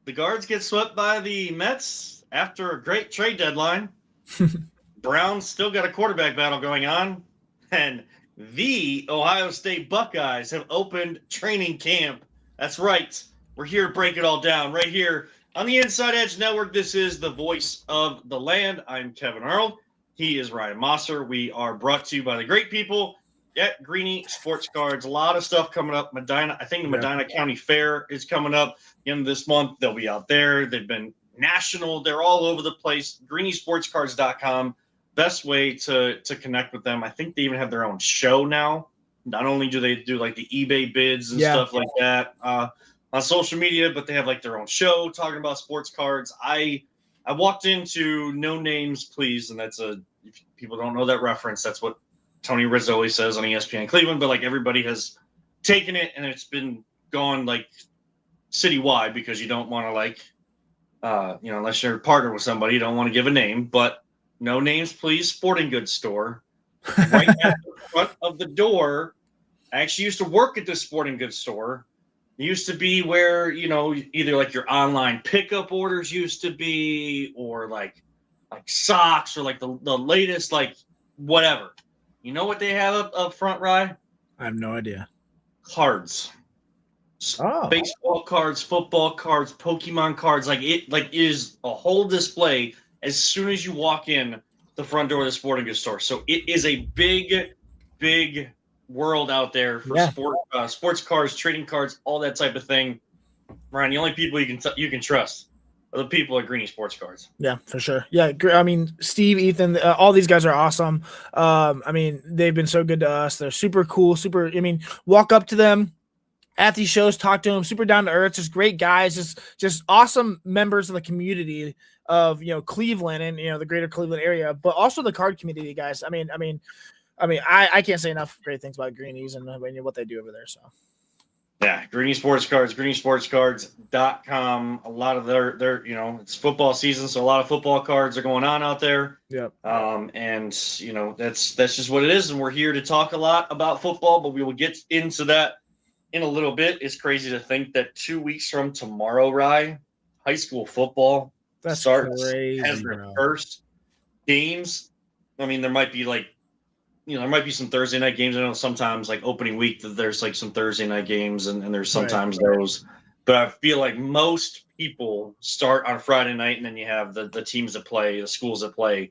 The Guards get swept by the Mets after a great trade deadline. Browns still got a quarterback battle going on. And the Ohio State Buckeyes have opened training camp. That's right. We're here to break it all down right here on the Inside Edge Network. This is the voice of the land. I'm Kevin Arnold. He is Ryan Mosser. We are brought to you by the great people at Greeny Sports Cards. A lot of stuff coming up. Medina, I think the Medina County Fair is coming up in this month. They'll be out there. They've been national. They're all over the place. GreenySportsCards.com. Best way to connect with them. I think they even have their own show now. Not only do they do like the eBay bids and stuff like that on social media, but they have like their own show talking about sports cards. I walked into No Names Please, and that's if people don't know that reference, that's what Tony Rizzoli says on ESPN Cleveland, but like everybody has taken it and it's been gone like citywide because you don't want to like, unless you're a partner with somebody, you don't want to give a name, but No Names Please sporting goods store right at the front of the door. I actually used to work at this sporting goods store. It used to be where, either like your online pickup orders used to be or like socks or like the latest, like whatever. You know what they have up front, Rye? I have no idea. Cards. Baseball cards, football cards, Pokemon cards. It is a whole display as soon as you walk in the front door of the sporting goods store. So it is a big, big world out there for sports cards, trading cards, all that type of thing. Ryan, the only people you can trust are the people at Greeny Sports Cards. Yeah, for sure. Yeah, I mean, Steve, Ethan, all these guys are awesome. I mean, they've been so good to us. They're super cool, walk up to them at these shows, talk to them, super down to earth, just great guys, just awesome members of the community of, Cleveland and, the greater Cleveland area, but also the card community guys. I mean, I can't say enough great things about Greenies and what they do over there. So. Yeah, Greeny Sports Cards, GreenySportsCards.com. A lot of their it's football season, so a lot of football cards are going on out there. Yep. And that's just what it is. And we're here to talk a lot about football, but we will get into that in a little bit. It's crazy to think that 2 weeks from tomorrow, Rye, high school football starts as their first games. I mean, there might be there might be some Thursday night games. I know sometimes like opening week that there's like some Thursday night games and there's sometimes those, but I feel like most people start on Friday night and then you have the teams that play, the schools that play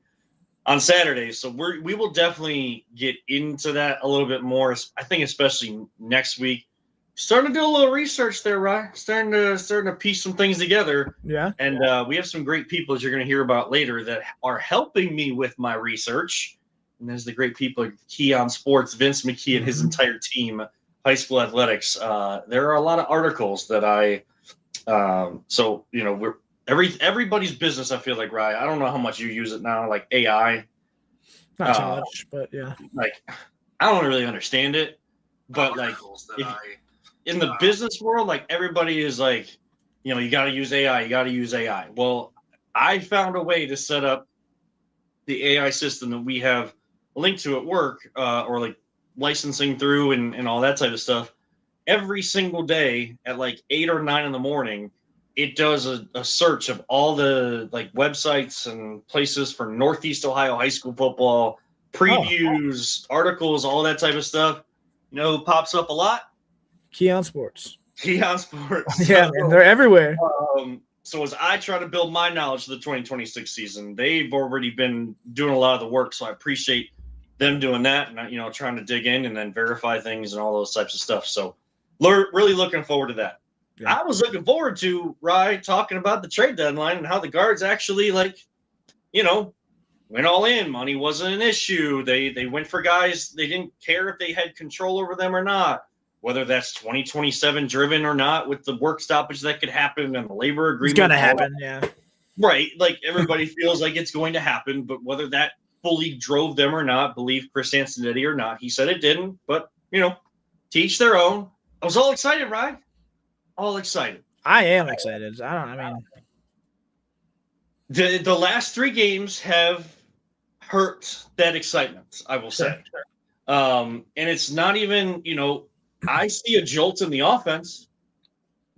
on Saturday. So we will definitely get into that a little bit more. I think especially next week. Starting to do a little research there, right? Starting to piece some things together. Yeah. And we have some great people that you're going to hear about later that are helping me with my research. And there's the great people at Keon Sports, Vince McKee and his entire team, high school athletics. There are a lot of articles that we're everybody's business. I feel like, right? I don't know how much you use it now, like AI. Not too much, but yeah. Like, I don't really understand it, but like in the business world, like everybody is like, you got to use AI. You got to use AI. Well, I found a way to set up the AI system that we have linked to at work or like licensing through and all that type of stuff. Every single day at like 8 or 9 in the morning, it does a search of all the like websites and places for Northeast Ohio high school football, previews, articles, all that type of stuff. Who pops up a lot? Keon Sports. Keon Sports. Yeah, man, they're everywhere. So as I try to build my knowledge for the 2026 season, they've already been doing a lot of the work. So I appreciate them doing that and, trying to dig in and then verify things and all those types of stuff. So really looking forward to that. Yeah. I was looking forward to, Rye, talking about the trade deadline and how the Guards actually went all in. Money wasn't an issue. They went for guys. They didn't care if they had control over them or not. Whether that's 2027 driven or not with the work stoppage that could happen and the labor agreement. It's going to happen, yeah. Right. Like everybody feels like it's going to happen, but whether that fully drove them or not, believe Chris Antonetti or not, he said it didn't, but, teach their own. I was all excited, right? All excited. I am excited. The last 3 games have hurt that excitement, I will say. And it's not even, I see a jolt in the offense.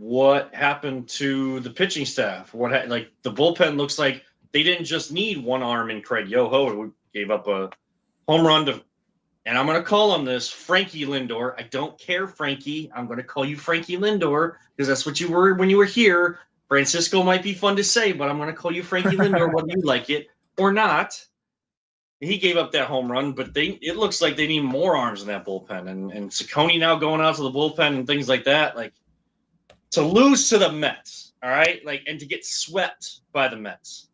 what happened to the pitching staff? Like the bullpen looks like they didn't just need one arm in Craig Yoho, who gave up a home run to, and I'm going to call him this, Frankie Lindor. I don't care, Frankie. I'm going to call you Frankie Lindor because that's what you were when you were here. Francisco might be fun to say, but I'm going to call you Frankie Lindor whether you like it or not. He gave up that home run, but it looks like they need more arms in that bullpen. And Ciccone now going out to the bullpen and things like that. Like, to lose to the Mets, all right? Like, and to get swept by the Mets.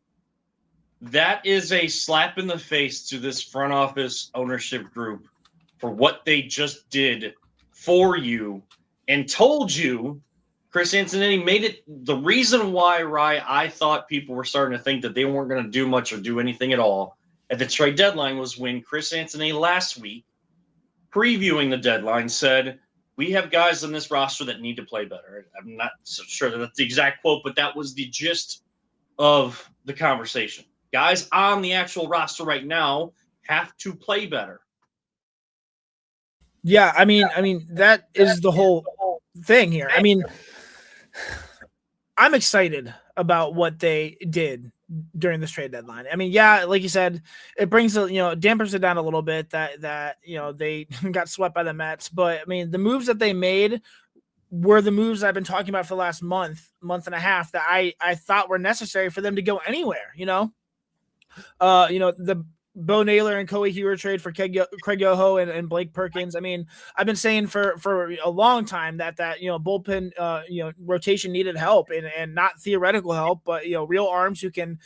That is a slap in the face to this front office ownership group for what they just did for you and told you. Chris Antonetti made it the reason why, Rye, I thought people were starting to think that they weren't going to do much or do anything at all at the trade deadline was when Chris Antonetti last week, previewing the deadline, said, we have guys on this roster that need to play better. I'm not so sure that that's the exact quote, but that was the gist of the conversation. Guys on the actual roster right now have to play better. Yeah, I mean that is the whole thing here. I mean, I'm excited about what they did during this trade deadline. I mean, yeah, like you said, it brings dampers it down a little bit that they got swept by the Mets, but I mean, the moves that they made were the moves I've been talking about for the last month and a half that I thought were necessary for them to go anywhere. The Bo Naylor and Koei Heuer trade for Craig Yoho and Blake Perkins. I mean, I've been saying for a long time that bullpen rotation needed help and not theoretical help, but real arms who can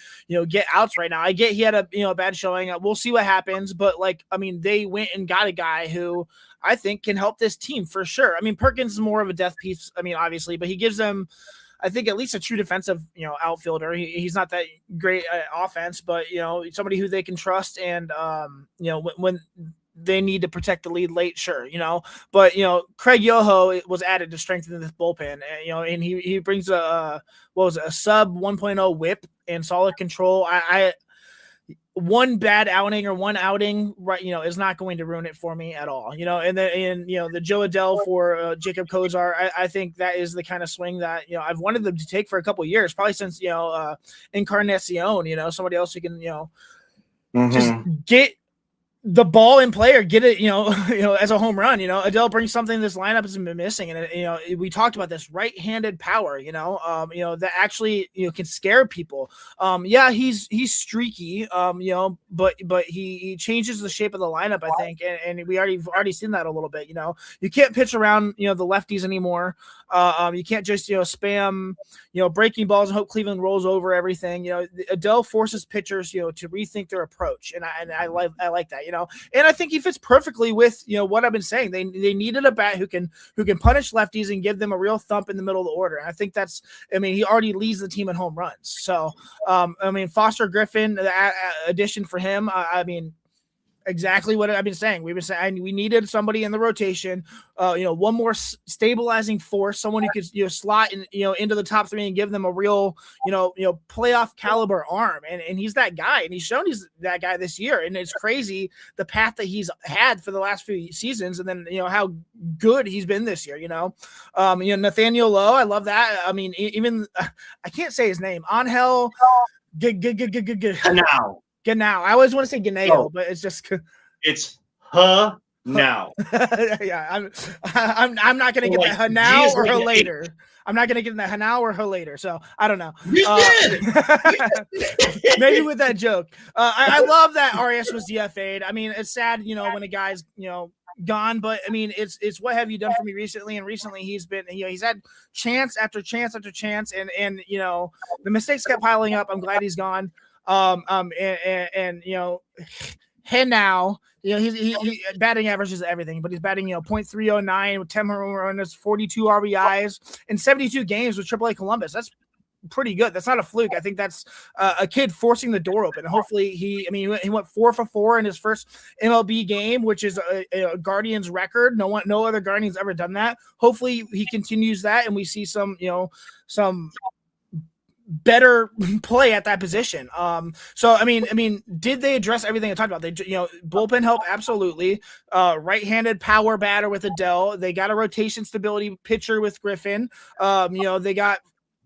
get outs right now. I get he had a bad showing. We'll see what happens, but they went and got a guy who I think can help this team for sure. I mean, Perkins is more of a death piece. I mean, obviously, but he gives them, I think, at least a true defensive, outfielder. He's not that great at offense, but somebody who they can trust. And when they need to protect the lead late, sure, But Craig Yoho was added to strengthen this bullpen, and he brings a sub 1.0 WHIP and solid control. One bad outing or one outing, right, is not going to ruin it for me at all, and the Joe Adell for Jacob Kozar, I think that is the kind of swing that, I've wanted them to take for a couple of years, probably since, Encarnacion, somebody else who can, just get the ball in play or get it, as a home run. Adele brings something this lineup has been missing, and we talked about this right-handed power. That actually can scare people. Yeah, he's streaky. But he changes the shape of the lineup, I think, and we've already seen that a little bit. You can't pitch around the lefties anymore. You can't just spam breaking balls and hope Cleveland rolls over everything. Adele forces pitchers to rethink their approach, and I like that. And I think he fits perfectly with what I've been saying. They needed a bat who can punish lefties and give them a real thump in the middle of the order. And I think he already leads the team in home runs. So Foster Griffin, the addition for him, exactly what I've been saying. We've been saying we needed somebody in the rotation, one more stabilizing force, someone who could slot in, into the top three and give them a real, playoff caliber arm. And he's that guy, and he's shown he's that guy this year. And it's crazy the path that he's had for the last few seasons, and then how good he's been this year. Nathaniel Lowe, I love that. I mean, even I can't say his name. Angel. Now I always want to say Ganeo, but it's just now. Yeah, I'm not gonna get that now or her later. I'm not gonna get that now or her later. So I don't know. Maybe with that joke. I love that Arias was DFA'd. I mean, it's sad, when a guy's gone, but I mean, it's what have you done for me recently? And recently he's been, he's had chance after chance after chance, and the mistakes kept piling up. I'm glad he's gone. Now, he batting average is everything, but he's batting, .309 with 10 home runs, 42 RBIs in 72 games with AAA Columbus. That's pretty good. That's not a fluke. I think that's a kid forcing the door open. Hopefully he went 4 for 4 in his first MLB game, which is a Guardians record. No other Guardians ever done that. Hopefully he continues that, and we see some better play at that position. So I mean, did they address everything I talked about? They, bullpen help absolutely. Right-handed power batter with Adele. They got a rotation stability pitcher with Griffin. They got,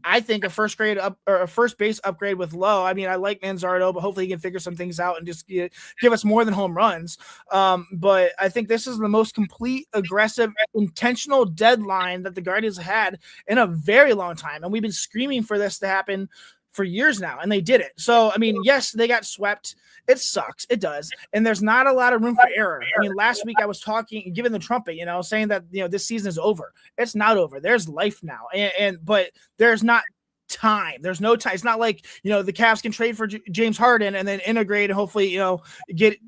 I think, a first base upgrade with Lowe. I mean, I like Manzardo, but hopefully he can figure some things out and just give us more than home runs. But I think this is the most complete, aggressive, intentional deadline that the Guardians had in a very long time. And we've been screaming for this to happen for years now, and they did it. So, I mean, yes, they got swept. It sucks. It does. And there's not a lot of room for error. I mean, last week I was giving the trumpet, saying that, this season is over. It's not over. There's life now. But there's not time. There's no time. It's not like, the Cavs can trade for James Harden and then integrate and hopefully, get,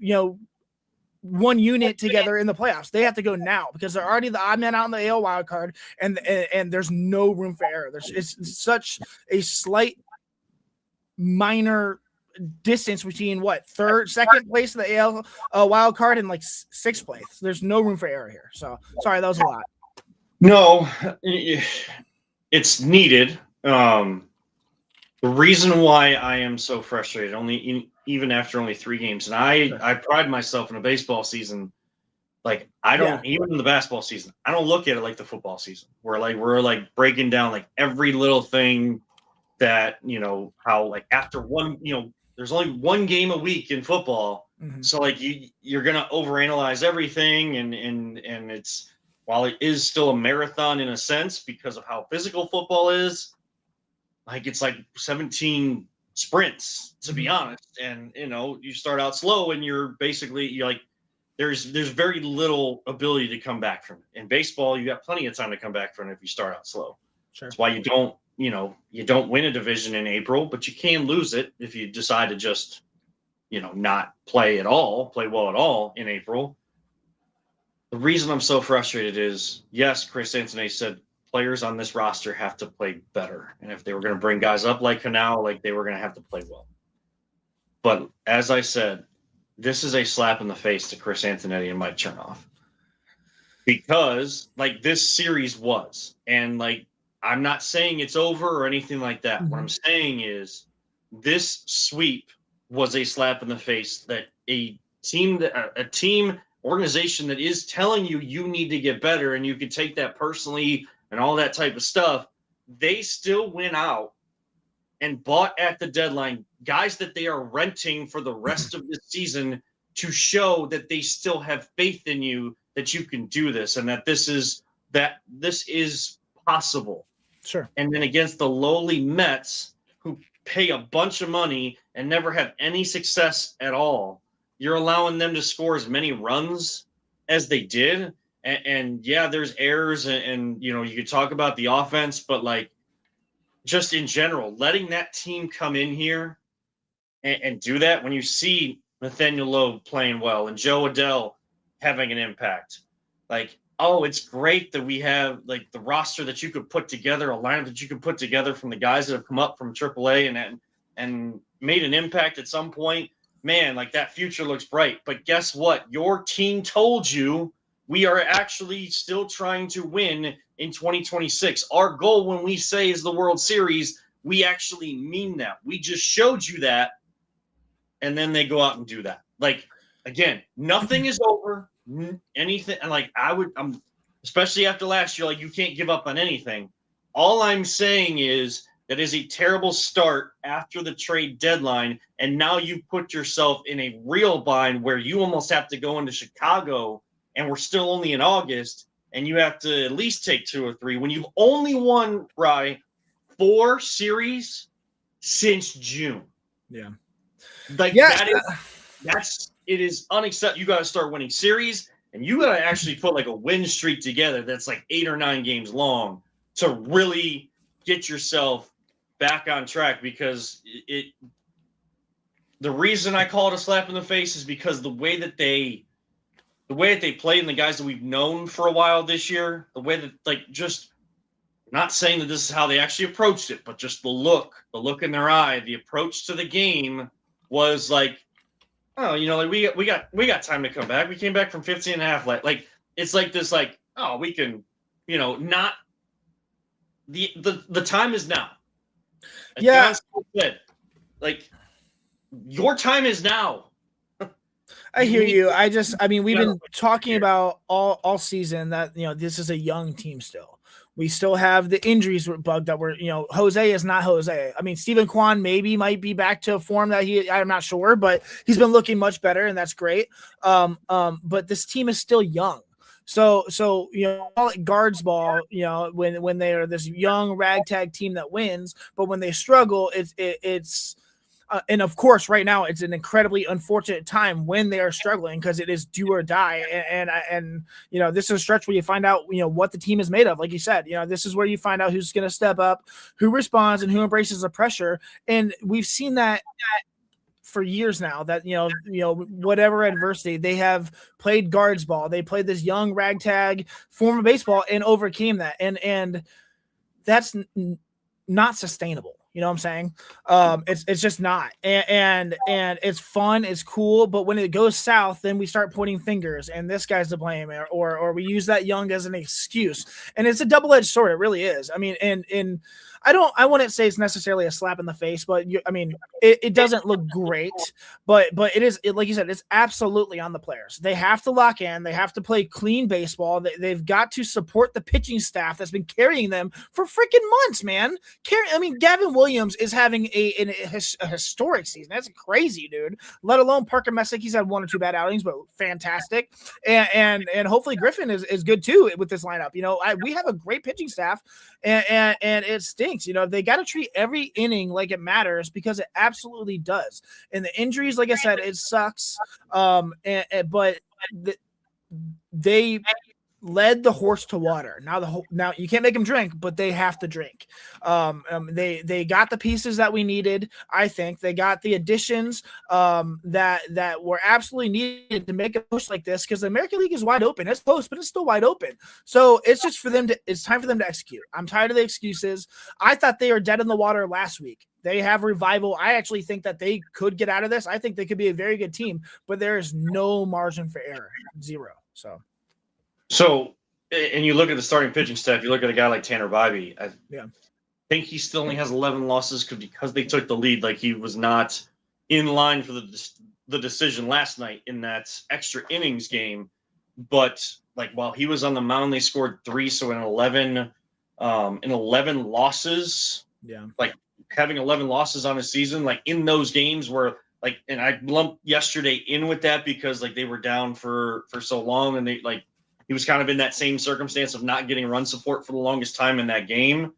one unit together in the playoffs. They have to go now because they're already the odd man out in the AL wild card, and there's no room for error. It's such a slight minor distance between second place in the AL wild card and like sixth place. There's no room for error here. So sorry, that was a lot. No, it's needed. The reason why I am so frustrated, even after only 3 games, and I pride myself in a baseball season. Like, I don't, even in the basketball season, I don't look at it like the football season, where like we're like breaking down like every little thing that, how like after one, there's only 1 game a week in football. Mm-hmm. So like you're going to overanalyze everything. And it's, while it is still a marathon in a sense because of how physical football is, like it's like 17 sprints, to be honest. And, you start out slow and you're like, there's very little ability to come back from it. In baseball, you got plenty of time to come back from it if you start out slow. Sure. That's why you don't win a division in April, but you can lose it if you decide to just, not play well at all in April. The reason I'm so frustrated is, yes, Chris Anthony said players on this roster have to play better. And if they were going to bring guys up like Canal, like they were going to have to play well. But as I said, this is a slap in the face to Chris Antonetti and Mike Chernoff. Because like this series was, and like, I'm not saying it's over or anything like that. Mm-hmm. What I'm saying is this sweep was a slap in the face that a team organization that is telling you need to get better, and you can take that personally and all that type of stuff. They still went out and bought at the deadline guys that they are renting for the rest of the season to show that they still have faith in you, that you can do this, and that this is possible. Sure. And then against the lowly Mets, who pay a bunch of money and never have any success at all, you're allowing them to score as many runs as they did. And yeah, there's errors, and you could talk about the offense, but like just in general, letting that team come in here and do that, when you see Nathaniel Lowe playing well and Joe Adele having an impact, like, oh, it's great that we have like the roster that you could put together, a lineup that you could put together from the guys that have come up from AAA and made an impact at some point. Man, like that future looks bright. But guess what? Your team told you we are actually still trying to win in 2026. Our goal, when we say is the World Series, we actually mean that. We just showed you that. And then they go out and do that. Like, again, nothing is over. Anything, like I'm especially after last year, like you can't give up on anything. All I'm saying is that is a terrible start after the trade deadline, and now you put yourself in a real bind where you almost have to go into Chicago, and we're still only in August, and you have to at least take 2 or 3 when you've only won 4 series since June. Yeah, like it is unacceptable. You got to start winning series, and you got to actually put like a win streak together that's like 8 or 9 games long to really get yourself back on track. Because the reason I call it a slap in the face is because the way that they played and the guys that we've known for a while this year, the way that like just not saying that this is how they actually approached it, but just the look in their eye, the approach to the game was like, oh, like we got time to come back. We came back from 15 and a half. Like it's like this, like, oh, we can, not the time is now. As Yeah, John said, like, your time is now. I You hear need you. I mean, we've to been talking about all season that this is a young team still. We still have the injuries bug that we're Jose is not Jose. I mean, Stephen Kwan maybe might be back to a form that I'm not sure, but he's been looking much better, and that's great. But this team is still young. So call it guards ball. When they are this young ragtag team that wins, but when they struggle, it's and of course, right now it's an incredibly unfortunate time when they are struggling because it is do or die. And this is a stretch where you find out what the team is made of. Like you said, this is where you find out who's going to step up, who responds, and who embraces the pressure. And we've seen that for years now. That whatever adversity they have played guards ball, they played this young ragtag form of baseball and overcame that. And that's not sustainable. You know what I'm saying? It's just not. And it's fun, it's cool, but when it goes south, then we start pointing fingers and this guy's to blame, or we use that young as an excuse. And it's a double-edged sword. It really is. I mean, and I wouldn't say it's necessarily a slap in the face, but it doesn't look great, but it is, like you said, it's absolutely on the players. They have to lock in. They have to play clean baseball. They've got to support the pitching staff that's been carrying them for freaking months, man. Gavin Williams is having a historic season. That's crazy, dude. Let alone Parker Messick. He's had one or two bad outings, but fantastic. And hopefully Griffin is good too with this lineup. We have a great pitching staff, and it stinks. They got to treat every inning like it matters because it absolutely does. And the injuries, like I said, it sucks. But they led the horse to water. Now you can't make them drink, but they have to drink. They got the pieces that we needed. I think they got the additions that were absolutely needed to make a push like this, because the American League is wide open. It's close, but it's still wide open. So it's just it's time for them to execute. I'm tired of the excuses. I thought they were dead in the water last week. They have revival. I actually think that they could get out of this. I think they could be a very good team, but there is no margin for error. Zero. So, and you look at the starting pitching staff, you look at a guy like Tanner Bibee. I think he still only has 11 losses because they took the lead. Like, he was not in line for the decision last night in that extra innings game. But like, while he was on the mound, they scored 3. So in 11 losses, like having 11 losses on a season, like in those games where like, and I lumped yesterday in with that because like they were down for so long, and he was kind of in that same circumstance of not getting run support for the longest time in that game.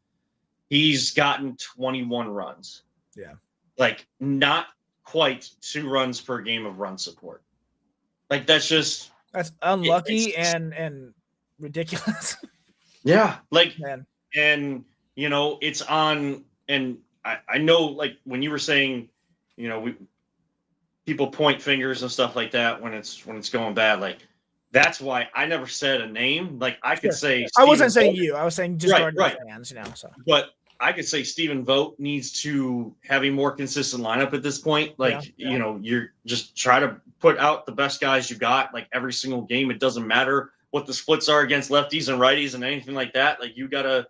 He's gotten 21 runs. Yeah. Like, not quite 2 runs per game of run support. Like, that's unlucky and ridiculous. Yeah. Like, man. And, it's on, and I know, like, when you were saying, people point fingers and stuff like that when it's going bad, like, that's why I never said a name. Like, I could say I wasn't saying you. I was saying just right. fans, So, but I could say Stephen Vogt needs to have a more consistent lineup at this point. Like, you're just try to put out the best guys you got. Like, every single game, it doesn't matter what the splits are against lefties and righties and anything like that. Like, you gotta,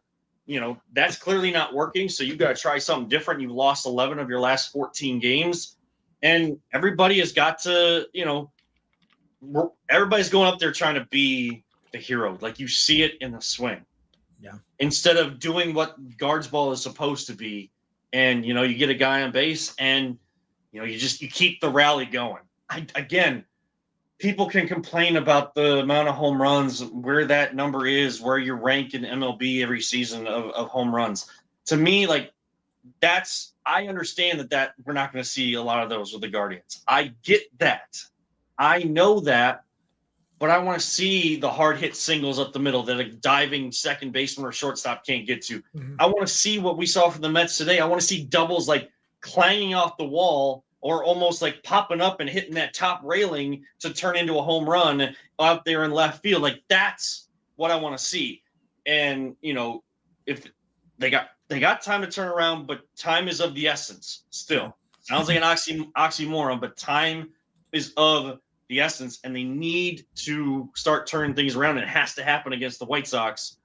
that's clearly not working. So you gotta try something different. You've lost 11 of your last 14 games, and everybody has got to, everybody's going up there trying to be the hero. Like, you see it in the swing. Yeah. Instead of doing what guards ball is supposed to be, and you get a guy on base, and you keep the rally going. Again, people can complain about the amount of home runs, where that number is, where you rank in MLB every season of home runs. To me, like, I understand that we're not going to see a lot of those with the Guardians. I get that. I know that, but I want to see the hard hit singles up the middle that a diving second baseman or shortstop can't get to. Mm-hmm. I want to see what we saw from the Mets today. I want to see doubles like clanging off the wall or almost like popping up and hitting that top railing to turn into a home run out there in left field. Like, that's what I want to see. And, if they got time to turn around, but time is of the essence still. Sounds like an oxymoron, but time is of the essence, and they need to start turning things around. And it has to happen against the White Sox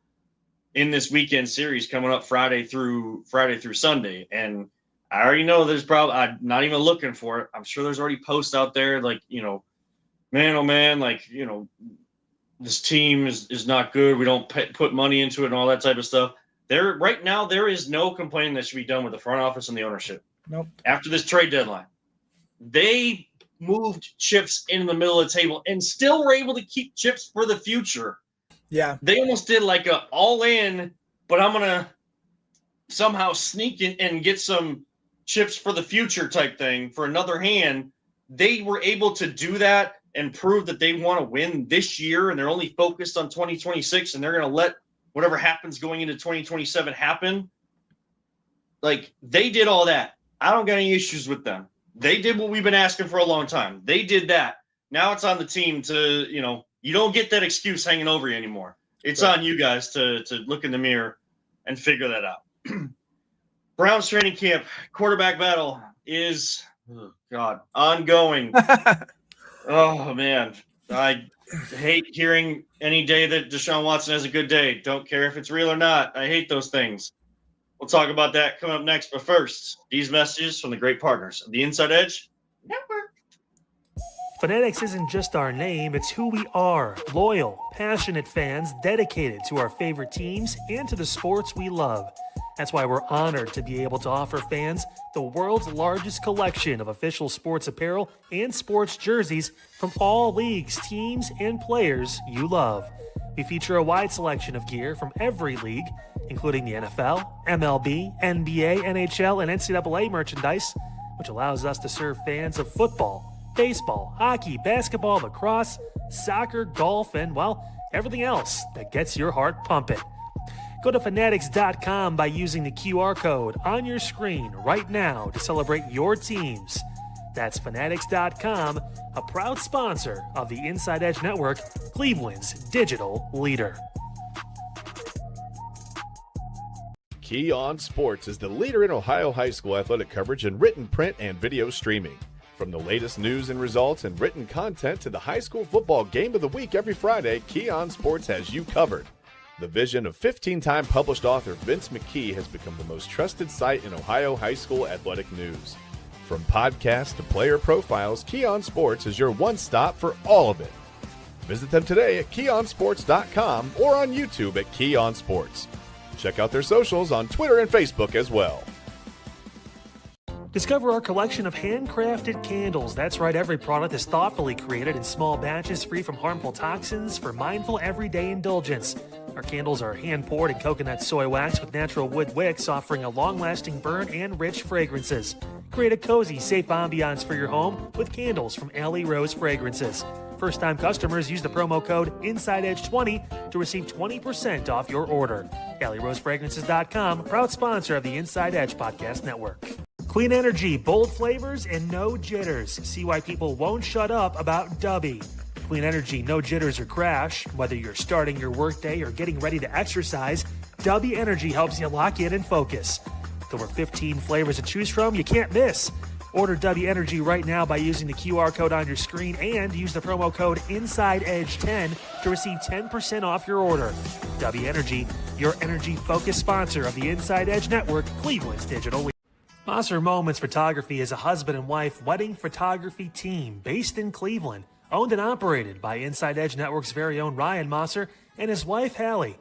in this weekend series coming up Friday through Sunday. And I already know there's probably, I'm not even looking for it. I'm sure there's already posts out there like, man, oh man, like, this team is not good. We don't put money into it and all that type of stuff. Right now, there is no complaining that should be done with the front office and the ownership. Nope. After this trade deadline, they moved chips in the middle of the table and still were able to keep chips for the future. Yeah. They almost did like a all in, but I'm going to somehow sneak in and get some chips for the future type thing for another hand. They were able to do that and prove that they want to win this year, and they're only focused on 2026, and they're going to let whatever happens going into 2027 happen. Like, they did all that. I don't got any issues with them. They did what we've been asking for a long time. They did that. Now it's on the team to, you don't get that excuse hanging over you anymore. It's on you guys to look in the mirror and figure that out. Browns training camp quarterback battle is, ongoing. Oh, man. I hate hearing any day that Deshaun Watson has a good day. Don't care if it's real or not. I hate those things. We'll talk about that coming up next. But first, these messages from the great partners of the Inside Edge Network. Fanatics isn't just our name, it's who we are. Loyal, passionate fans dedicated to our favorite teams and to the sports we love. That's why we're honored to be able to offer fans the world's largest collection of official sports apparel and sports jerseys from all leagues, teams, and players you love. We feature a wide selection of gear from every league, including the NFL, MLB, NBA, NHL, and NCAA merchandise, which allows us to serve fans of football, baseball, hockey, basketball, lacrosse, soccer, golf, and, well, everything else that gets your heart pumping. Go to fanatics.com by using the QR code on your screen right now to celebrate your teams. That's fanatics.com, a proud sponsor of the Inside Edge Network, Cleveland's digital leader. Key On Sports is the leader in Ohio high school athletic coverage in written, print, and video streaming. From the latest news and results and written content to the high school football game of the week every Friday, Key On Sports has you covered. The vision of 15-time published author Vince McKee has become the most trusted site in Ohio high school athletic news. From podcasts to player profiles, Key On Sports is your one-stop for all of it. Visit them today at keyonsports.com or on YouTube at Key On Sports. Check out their socials on Twitter and Facebook as well. Discover our collection of handcrafted candles. That's right, every product is thoughtfully created in small batches free from harmful toxins for mindful everyday indulgence. Our candles are hand-poured in coconut soy wax with natural wood wicks, offering a long-lasting burn and rich fragrances. Create a cozy, safe ambiance for your home with candles from Alley Rose Fragrances. First-time customers use the promo code InsideEdge20 to receive 20% off your order. AlleyRoseFragrances.com, proud sponsor of the Inside Edge Podcast Network. Clean energy, bold flavors, and no jitters. See why people won't shut up about Dubby. Clean energy, no jitters or crash. Whether you're starting your workday or getting ready to exercise, Dubby Energy helps you lock in and focus. With over 15 flavors to choose from, you can't miss. Order Dubby Energy right now by using the QR code on your screen and use the promo code InsideEdge10 to receive 10% off your order. Dubby Energy, your energy-focused sponsor of the Inside Edge Network, Cleveland's digital leader. Mosser Moments Photography is a husband and wife wedding photography team based in Cleveland, owned and operated by Inside Edge Network's very own Ryan Mosser and his wife Hallie.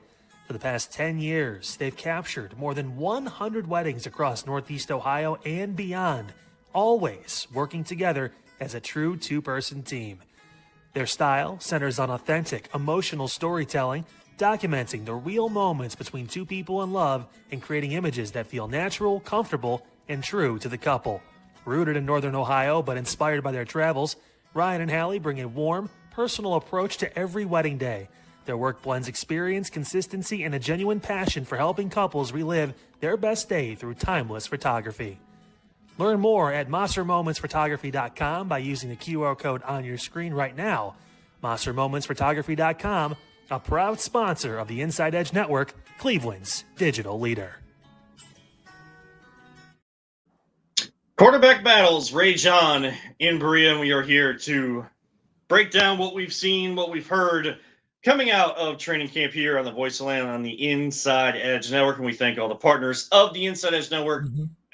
For the past 10 years, they've captured more than 100 weddings across Northeast Ohio and beyond, always working together as a true two-person team. Their style centers on authentic, emotional storytelling, documenting the real moments between two people in love and creating images that feel natural, comfortable, and true to the couple. Rooted in Northern Ohio but inspired by their travels, Ryan and Hallie bring a warm, personal approach to every wedding day. Their work blends experience, consistency, and a genuine passion for helping couples relive their best day through timeless photography. Learn more at MosserMomentsPhotography.com by using the QR code on your screen right now. MosserMomentsPhotography.com, a proud sponsor of the Inside Edge Network, Cleveland's digital leader. Quarterback battles rage on in Berea, and we are here to break down what we've seen, what we've heard coming out of training camp here on the Voice of Land on the Inside Edge Network, and we thank all the partners of the Inside Edge Network,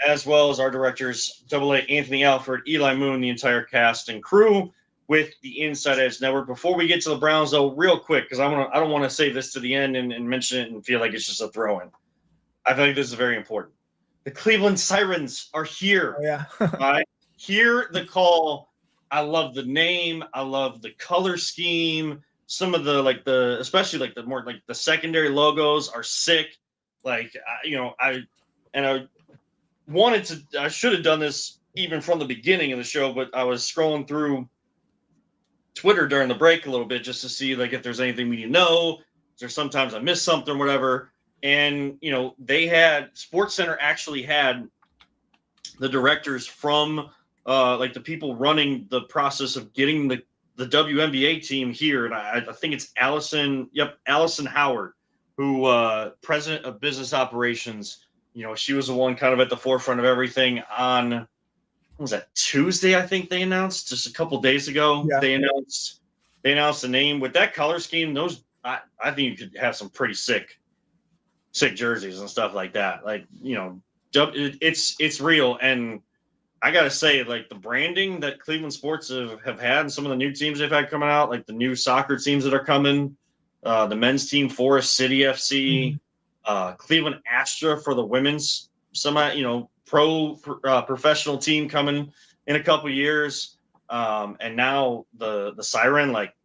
as well as our directors, AA Anthony Alford, Eli Moon, the entire cast and crew with the Inside Edge Network. Before we get to the Browns, though, real quick, because I don't want to save this to the end and mention it and feel like it's just a throw-in. I feel like this is very important. The Cleveland Sirens are here. Oh, yeah. I hear the call. I love the name. I love the color scheme. Some of the especially like the more like the secondary logos are sick. Like I should have done this even from the beginning of the show, but I was scrolling through Twitter during the break a little bit just to see like if there's anything we need to know. There's sometimes I miss something, whatever. And they had SportsCenter actually had the directors from like the people running the process of getting the WNBA team here, and I think it's Allison Howard, who president of business operations. She was the one kind of at the forefront of everything on, what was that, Tuesday? I think they announced just a couple days ago. Yeah. They announced the name with that color scheme. Those I think you could have some pretty sick jerseys and stuff like that. Like it's real. And I got to say, like, the branding that Cleveland sports have had and some of the new teams they've had coming out, like the new soccer teams that are coming, the men's team, Forest City FC, Cleveland Astra for the women's professional team coming in a couple years. And now the Siren, like,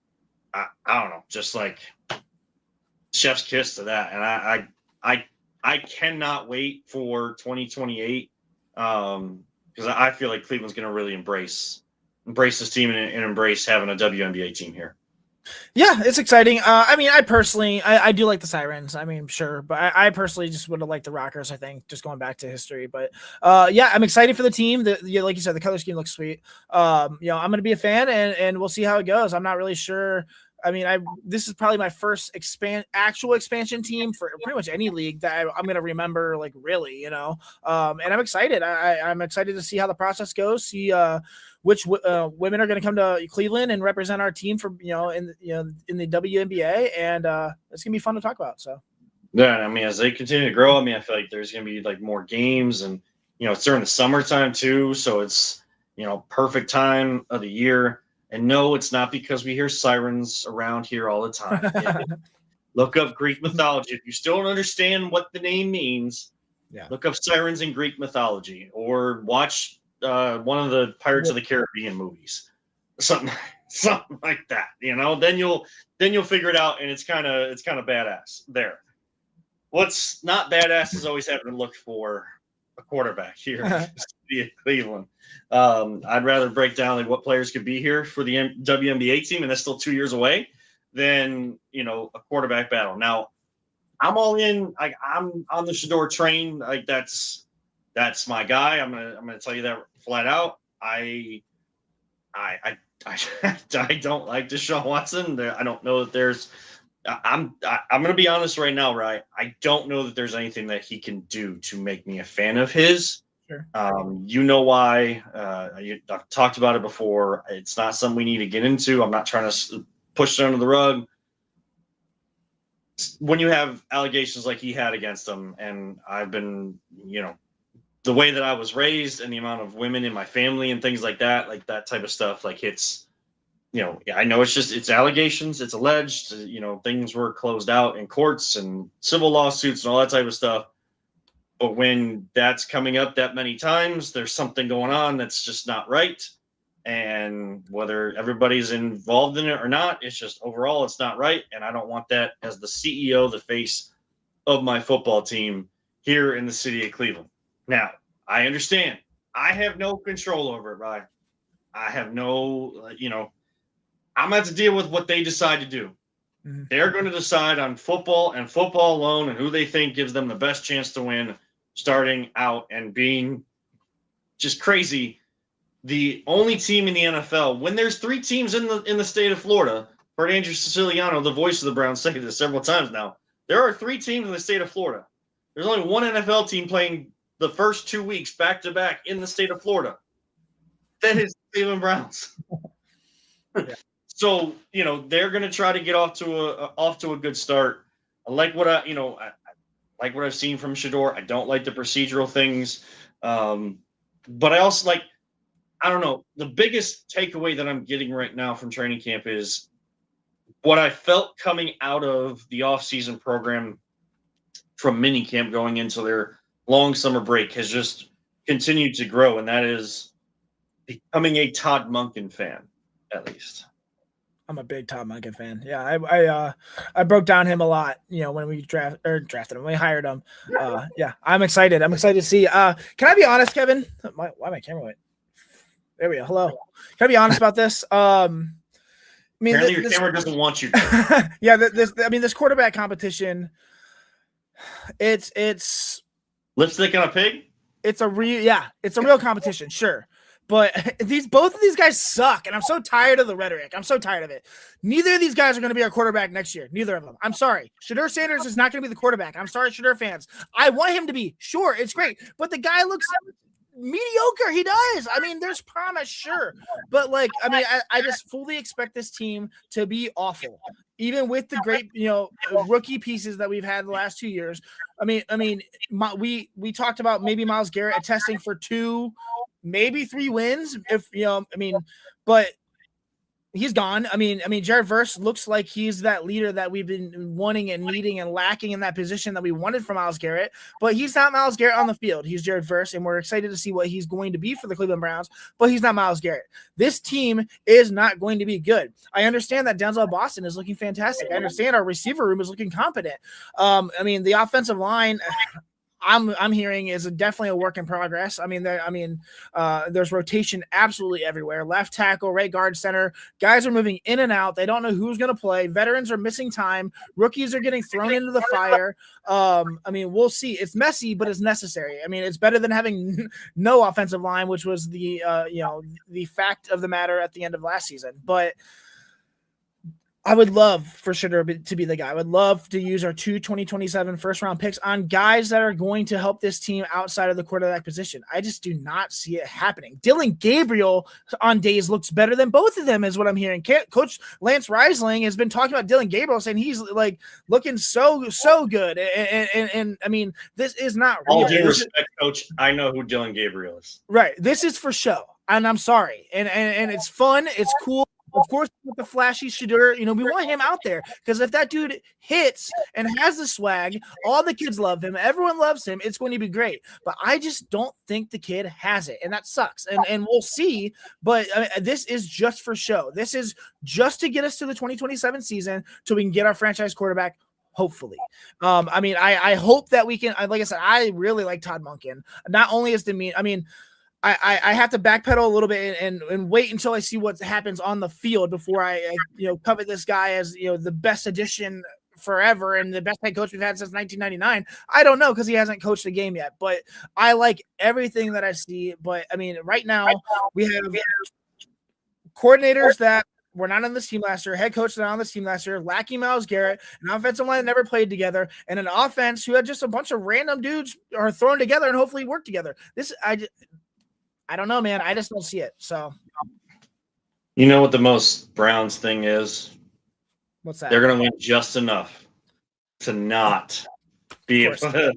I don't know, just like chef's kiss to that. And I cannot wait for 2028. Because I feel like Cleveland's going to really embrace this team and embrace having a WNBA team here. Yeah, it's exciting. I mean, I personally do like the Sirens. I mean, sure, but I personally just would have liked the Rockers, I think, just going back to history. But yeah, I'm excited for the team. Like you said, the color scheme looks sweet. I'm going to be a fan, and we'll see how it goes. I'm not really sure. I mean, this is probably my first actual expansion team for pretty much any league that I'm going to remember, like, really, and I'm excited. I'm excited to see how the process goes, see which women are going to come to Cleveland and represent our team for, in the WNBA, and it's going to be fun to talk about. So. Yeah, I mean, as they continue to grow, I mean, I feel like there's going to be like more games, and, it's during the summertime too. So it's, perfect time of the year. And no, it's not because we hear sirens around here all the time. Look up Greek mythology. If you still don't understand what the name means, look up sirens in Greek mythology, or watch one of the Pirates of the Caribbean movies, something like that. Then you'll figure it out, and it's kind of badass. There. What's not badass is always having to look for a quarterback here in the city of Cleveland. I'd rather break down like what players could be here for the WNBA team, and that's still 2 years away, than a quarterback battle. Now, I'm all in. I'm on the Shador train. Like that's my guy. I'm gonna tell you that flat out. I don't like Deshaun Watson. I don't know that there's. I'm going to be honest right now, right? I don't know that there's anything that he can do to make me a fan of his. Sure. You know why? I've talked about it before. It's not something we need to get into. I'm not trying to push it under the rug. When you have allegations like he had against him, and I've been, the way that I was raised and the amount of women in my family and things like that type of stuff, like it's, I know it's allegations, it's alleged, things were closed out in courts and civil lawsuits and all that type of stuff. But when that's coming up that many times, there's something going on that's just not right. And whether everybody's involved in it or not, it's just overall it's not right. And I don't want that as the CEO, the face of my football team here in the city of Cleveland. Now, I understand. I have no control over it, right? I have no, I'm going to have to deal with what they decide to do. Mm-hmm. They're going to decide on football and football alone and who they think gives them the best chance to win, starting out and being just crazy. The only team in the NFL, when there's 3 teams in the state of Florida, heard Andrew Siciliano, the voice of the Browns, say this several times now. There are 3 teams in the state of Florida. There's only one NFL team playing the first 2 weeks back-to-back in the state of Florida. That is the Cleveland Browns. Yeah. So they're going to try to get off to a good start. I like what I like what I've seen from Shador. I don't like the procedural things, but I also like. I don't know. The biggest takeaway that I'm getting right now from training camp is what I felt coming out of the off-season program from minicamp going into their long summer break has just continued to grow, and that is becoming a Todd Monken fan, at least. I'm a big Todd Monken fan. Yeah, I broke down him a lot, when we drafted him, when we hired him. Yeah, I'm excited. I'm excited to see. Can I be honest, Kevin? Why my camera went? There we go. Hello. Can I be honest about this? Apparently your camera doesn't want you to. Yeah, this quarterback competition, it's lipstick on a pig? It's a real competition, sure. But both of these guys suck, and I'm so tired of the rhetoric. I'm so tired of it. Neither of these guys are going to be our quarterback next year. Neither of them. I'm sorry. Shedeur Sanders is not going to be the quarterback. I'm sorry, Shedeur fans. I want him to be. Sure, it's great. But the guy looks mediocre. He does. I mean, there's promise, sure. But, I just fully expect this team to be awful. Even with the great, rookie pieces that we've had the last 2 years. We talked about maybe Myles Garrett attesting for 2, maybe 3 wins. But he's gone. Jared Verse looks like he's that leader that we've been wanting and needing and lacking in that position that we wanted from Myles Garrett. But he's not Myles Garrett on the field. He's Jared Verse, and we're excited to see what he's going to be for the Cleveland Browns. But he's not Myles Garrett. This team is not going to be good. I understand that Denzel Boston is looking fantastic. I understand our receiver room is looking competent. The offensive line, I'm hearing is definitely a work in progress. There's rotation absolutely everywhere. Left tackle, right guard, center. Guys are moving in and out. They don't know who's going to play. Veterans are missing time. Rookies are getting thrown into the fire. We'll see. It's messy, but it's necessary. It's better than having no offensive line, which was the fact of the matter at the end of last season. But I would love for Shedeur to be the guy. I would love to use our 2 2027 first-round picks on guys that are going to help this team outside of the quarterback position. I just do not see it happening. Dillon Gabriel on days looks better than both of them is what I'm hearing. Coach Lance Reisling has been talking about Dillon Gabriel, saying he's looking so good. And this is not real. All due respect, Coach, I know who Dillon Gabriel is. Right. This is for show. And I'm sorry. And it's fun. It's cool. Of course, with the flashy Shedeur, we want him out there because if that dude hits and has the swag, all the kids love him. Everyone loves him. It's going to be great. But I just don't think the kid has it, and that sucks. And we'll see. But this is just for show. This is just to get us to the 2027 season so we can get our franchise quarterback. Hopefully. I hope that we can. Like I said, I really like Todd Monken. Not only is I have to backpedal a little bit and wait until I see what happens on the field before I covet this guy as the best addition forever and the best head coach we've had since 1999. I don't know because he hasn't coached a game yet, but I like everything that I see. But right now we have coordinators that were not on this team last year, head coach not on this team last year, lacking Myles Garrett, an offensive line that never played together, and an offense who had just a bunch of random dudes are thrown together and hopefully work together. I don't know, man. I just don't see it. So, you know what the most Browns thing is? What's that? They're going to win just enough to not be able to,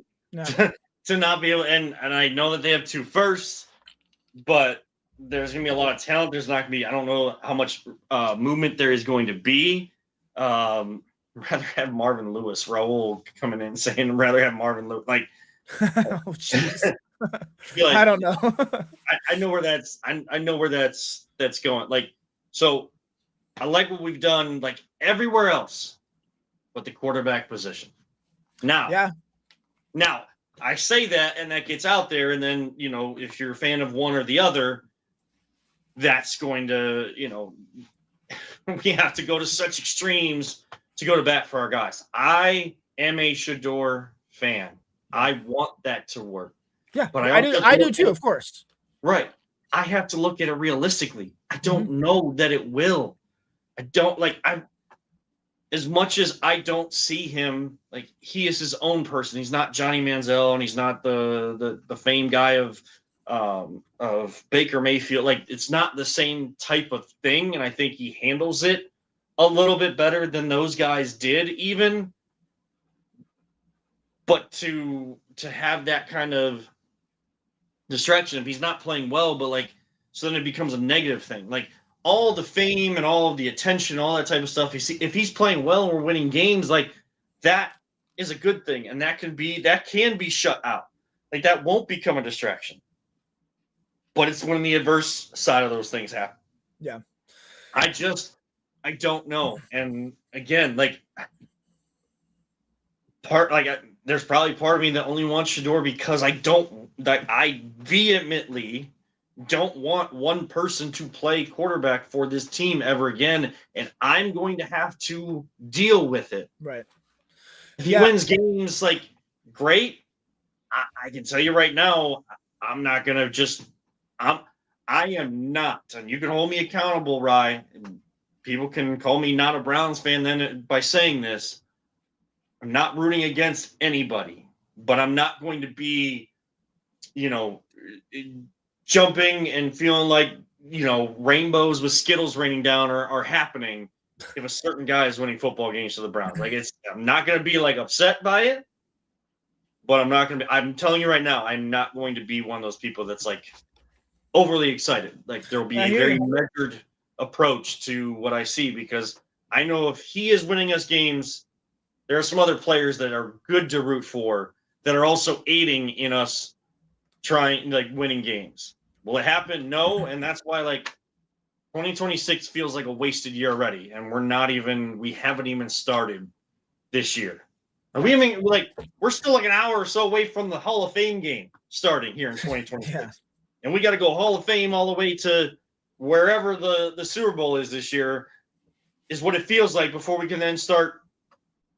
to not be able. And I know that they have 2 firsts, but there's going to be a lot of talent. There's not going to be. I don't know how much movement there is going to be. Rather have Marvin Lewis, Raul coming in saying rather have Marvin Lewis. Oh, jeez. I don't know. I know where that's. I know where that's going. So I like what we've done. Everywhere else, but the quarterback position. Now, I say that, and that gets out there, and then if you're a fan of one or the other, that's going to we have to go to such extremes to go to bat for our guys. I am a Shedeur fan. I want that to work. Yeah, but I do too, of course. Right. I have to look at it realistically. I don't know that it will. I don't as much as I don't see him, he is his own person. He's not Johnny Manziel, and he's not the famed guy of Baker Mayfield. It's not the same type of thing, and I think he handles it a little bit better than those guys did even. But to have that kind of distraction, if he's not playing well, but like, so then it becomes a negative thing. Like all the fame and all of the attention, all that type of stuff. If he's playing well and we're winning games, like that is a good thing. And that can be shut out. Like that won't become a distraction. But it's when the adverse side of those things happen. Yeah. I don't know. And again, like there's probably part of me that only wants Shedeur because I vehemently don't want one person to play quarterback for this team ever again, and I'm going to have to deal with it. Right. If he wins games, like, great. I can tell you right now, I'm not going to just – I am not, and you can hold me accountable, Rye. People can call me not a Browns fan then by saying this. I'm not rooting against anybody, but I'm not going to be, jumping and feeling like, rainbows with Skittles raining down are happening if a certain guy is winning football games for the Browns. Like I'm not going to be like upset by it, but I'm telling you right now, I'm not going to be one of those people that's like overly excited. Like there will be a very measured approach to what I see, because I know if he is winning us games, there are some other players that are good to root for that are also aiding in us trying, like, winning games. Will it happen? No. And that's why, like, 2026 feels like a wasted year already. And we haven't even started this year. And we're still like an hour or so away from the Hall of Fame game starting here in 2026. Yeah. And we got to go Hall of Fame all the way to wherever the Super Bowl is this year, is what it feels like before we can then start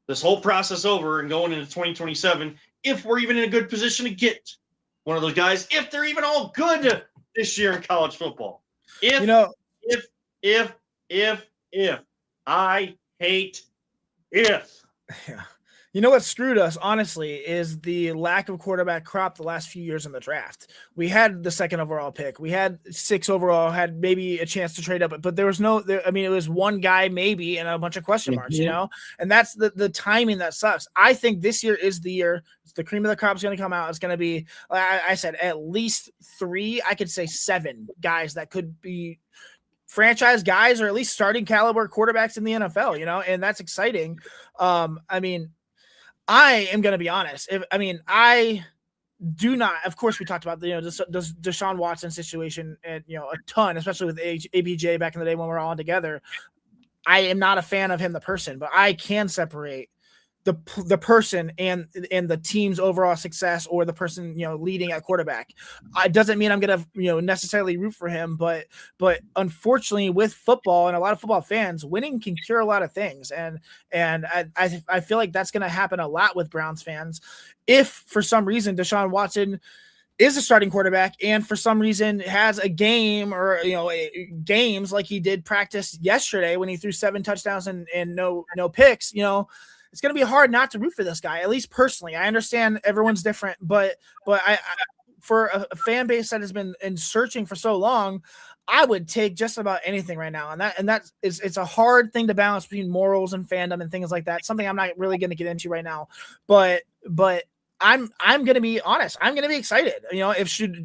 this whole process over and going into 2027, if we're even in a good position to get one of those guys, if they're even all good this year in college football. If I hate if. Yeah. You know what screwed us, honestly, is the lack of quarterback crop the last few years in the draft. We had the second overall pick. We had 6 overall, had maybe a chance to trade up, but there was it was one guy maybe and a bunch of question marks, and that's the timing that sucks. I think this year is the year. It's the cream of the crop is going to come out. It's going to be, I said, at least 3, I could say 7 guys that could be franchise guys or at least starting caliber quarterbacks in the NFL, and that's exciting. I am going to be honest. I do not, of course we talked about the Deshaun Watson situation and, a ton, especially with ABJ back in the day when we were all together. I am not a fan of him, the person, but I can separate the person and the team's overall success, or the person, leading at quarterback. It doesn't mean I'm going to, necessarily root for him, but unfortunately with football and a lot of football fans, winning can cure a lot of things. And I feel like that's going to happen a lot with Browns fans. If for some reason Deshaun Watson is a starting quarterback and for some reason has a game or, games like he did practice yesterday when he threw 7 touchdowns and no picks, it's going to be hard not to root for this guy, at least personally. I understand everyone's different, but I for a fan base that has been searching for so long, I would take just about anything right now. It's a hard thing to balance between morals and fandom and things like that. Something I'm not really going to get into right now, but I'm going to be honest. I'm going to be excited.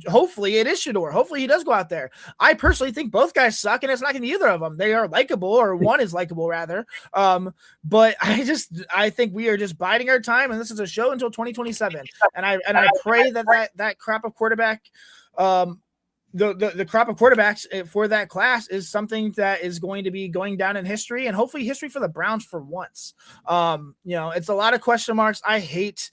Hopefully it is Shedeur. Hopefully he does go out there. I personally think both guys suck, and it's not going to be either of them. They are likable, or one is likable rather. But I think we are just biding our time, and this is a show until 2027. And I pray that crop of quarterback, the crop of quarterbacks for that class is something that is going to be going down in history, and hopefully history for the Browns for once. It's a lot of question marks. I hate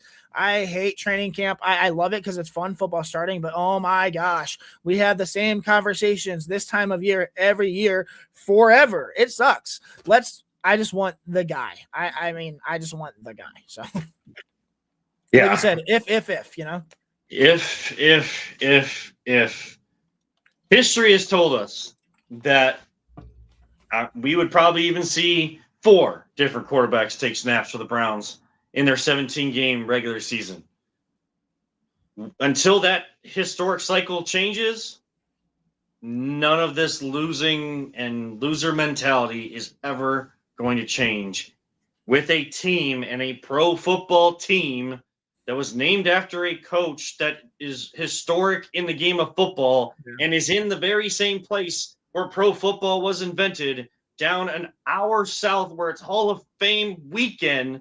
training camp. I love it because it's fun, football starting, but oh my gosh, we have the same conversations this time of year every year forever. It sucks. I just want the guy. I just want the guy. So yeah, like you said, if history has told us that we would probably even see 4 different quarterbacks take snaps for the Browns in their 17-game regular season. Until that historic cycle changes, none of this losing and loser mentality is ever going to change with a team and a pro football team that was named after a coach that is historic in the game of football and is in the very same place where pro football was invented, down an hour south where it's Hall of Fame weekend.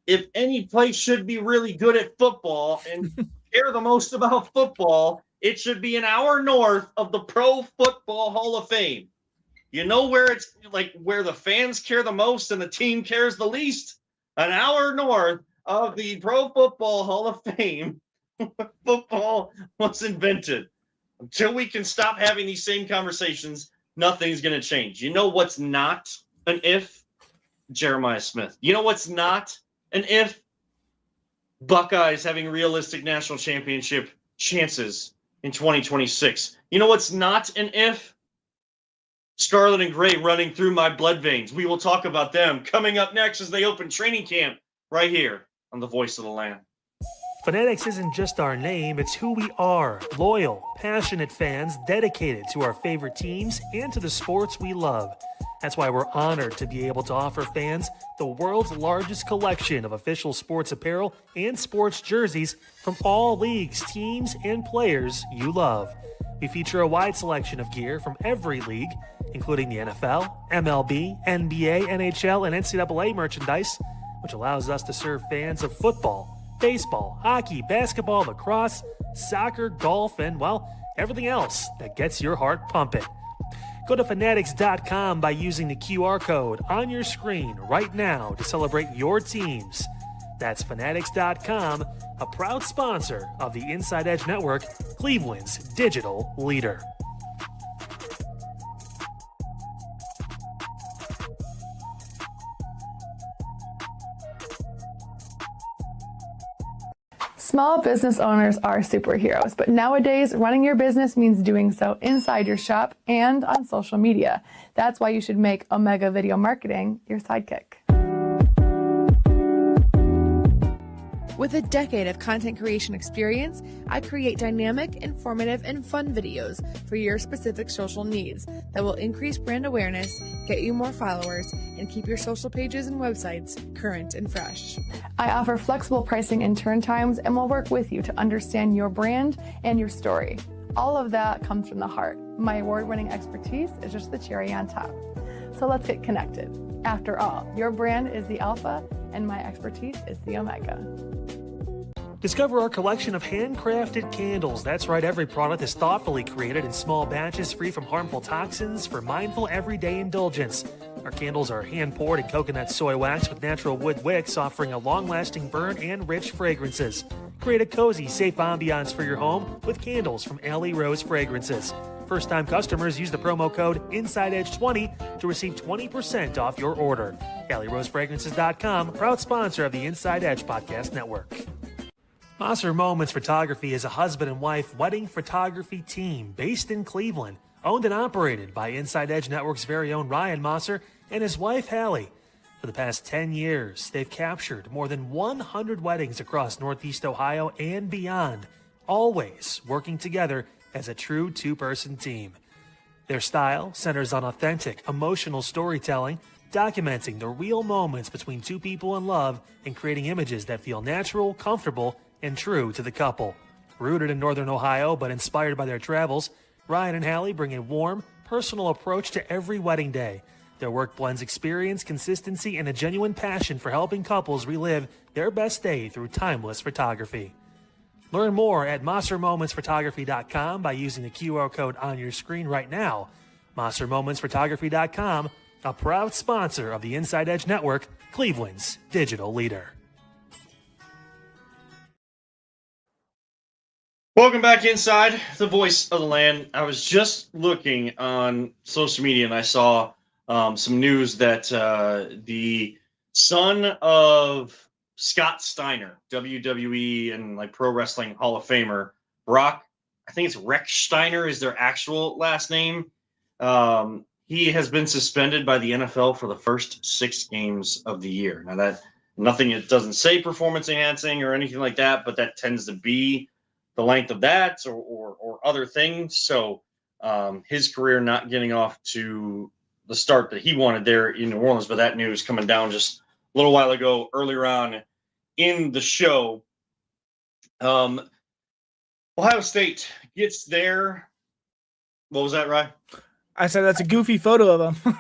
If any place should be really good at football and care the most about football, it should be an hour north of the Pro Football Hall of Fame. You know where it's like where the fans care the most and the team cares the least? An hour north of the Pro Football Hall of Fame. Football was invented. Until we can stop having these same conversations, nothing's going to change. You know what's not an if? Jeremiah Smith. You know what's not an if? Buckeyes having realistic national championship chances in 2026. You know what's not an if? Scarlet and Gray running through my blood veins. We will talk about them coming up next as they open training camp right here on The Voice of the Land. Fanatics isn't just our name, it's who we are. Loyal, passionate fans dedicated to our favorite teams and to the sports we love. That's why we're honored to be able to offer fans the world's largest collection of official sports apparel and sports jerseys from all leagues, teams, and players you love. We feature a wide selection of gear from every league, including the NFL, MLB, NBA, NHL, and NCAA merchandise, which allows us to serve fans of football, baseball, hockey, basketball, lacrosse, soccer, golf, and, well, everything else that gets your heart pumping. Go to fanatics.com by using the QR code on your screen right now to celebrate your teams. That's fanatics.com, a proud sponsor of the Inside Edge Network, Cleveland's digital leader. Small business owners are superheroes, but nowadays running your business means doing so inside your shop and on social media. That's why you should make Omega Video Marketing your sidekick. With a decade of content creation experience, I create dynamic, informative, and fun videos for your specific social needs that will increase brand awareness, get you more followers, and keep your social pages and websites current and fresh. I offer flexible pricing and turn times and will work with you to understand your brand and your story. All of that comes from the heart. My award-winning expertise is just the cherry on top. So let's get connected. After all, your brand is the alpha and my expertise is the omega. Discover our collection of handcrafted candles. That's right, every product is thoughtfully created in small batches free from harmful toxins for mindful everyday indulgence. Our candles are hand-poured in coconut soy wax with natural wood wicks, offering a long-lasting burn and rich fragrances. Create a cozy, safe ambiance for your home with candles from Alley Rose Fragrances. First-time customers use the promo code InsideEdge20 to receive 20% off your order. AlleyRoseFragrances.com, proud sponsor of the Inside Edge Podcast Network. Mosser Moments Photography is a husband and wife wedding photography team based in Cleveland, owned and operated by Inside Edge Network's very own Ryan Mosser and his wife Hallie. For the past 10 years, they've captured more than 100 weddings across Northeast Ohio and beyond, always working together as a true two-person team. Their style centers on authentic, emotional storytelling, documenting the real moments between two people in love and creating images that feel natural, comfortable, and true to the couple. Rooted in Northern Ohio but inspired by their travels, Ryan and Hallie bring a warm, personal approach to every wedding day. Their work blends experience, consistency, and a genuine passion for helping couples relive their best day through timeless photography. Learn more at MosserMomentsPhotography.com by using the QR code on your screen right now. MosserMomentsPhotography.com, a proud sponsor of the Inside Edge Network, Cleveland's digital leader. Welcome back inside the Voice of the Land. I was just looking on social media and I saw some news that the son of Scott Steiner, WWE and like Pro Wrestling Hall of Famer, Brock, I think it's Rex Steiner is their actual last name. He has been suspended by the NFL for the first 6 games of the year. Now that it doesn't say performance enhancing or anything like that, but that tends to be the length of that or other things. So his career not getting off to the start that he wanted there in New Orleans. But that news coming down just a little while ago, earlier on in the show. Ohio State gets there. What was that, Ryan? I said that's a goofy photo of him.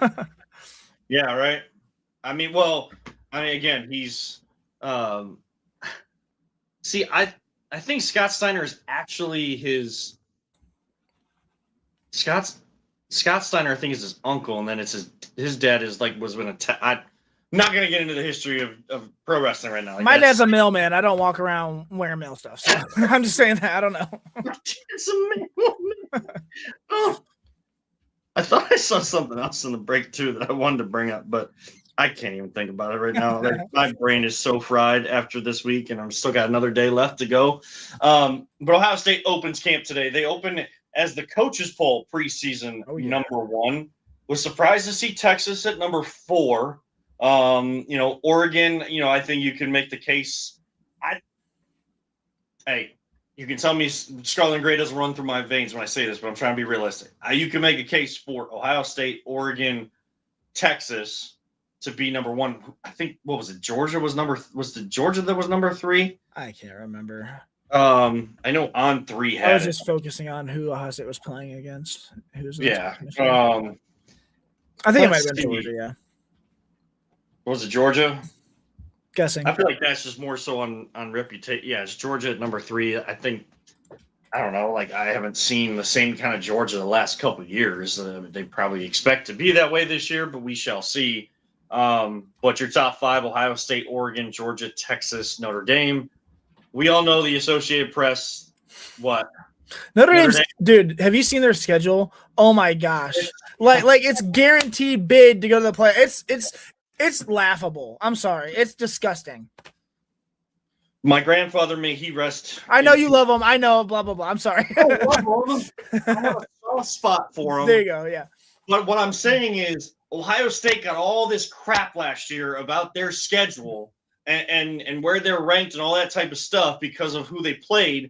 Yeah, right. Again, he's see, I think Scott Steiner is actually his Scott Steiner, I think, is his uncle, and then it's his dad is was in I'm not gonna get into the history of pro wrestling right now. My dad's a mailman. I don't walk around wearing mail stuff. So I'm just saying that. I don't know. It's a mailman. Oh, I thought I saw something else in the break too that I wanted to bring up, but I can't even think about it right now. My brain is so fried after this week, and I'm still got another day left to go. But Ohio State opens camp today. They open as the coaches poll preseason number 1. Was surprised to see Texas at number 4. Oregon. I think you can make the case. You can tell me Scarlet and Gray doesn't run through my veins when I say this, but I'm trying to be realistic. You can make a case for Ohio State, Oregon, Texas to be number 1. I think what was it? Georgia was Georgia that was number 3? I can't remember. I know On 3 had. I was just focusing on who Ohio State was playing against. I think it might have been Georgia. Yeah. Was it Georgia? Guessing. I feel like that's just more so on reputation. Yeah, it's Georgia at number 3. I think. I don't know. I haven't seen the same kind of Georgia the last couple of years. They probably expect to be that way this year, but we shall see. But your top 5: Ohio State, Oregon, Georgia, Texas, Notre Dame. We all know the Associated Press. What? Notre Dame, dude. Have you seen their schedule? Oh my gosh! Like it's guaranteed bid to go to the play. It's laughable. I'm sorry. It's disgusting. My grandfather, may he rest. I know you love him. I know. Blah blah blah. I'm sorry. I have a soft spot for him. There you go. Yeah. But what I'm saying is, Ohio State got all this crap last year about their schedule and where they're ranked and all that type of stuff because of who they played.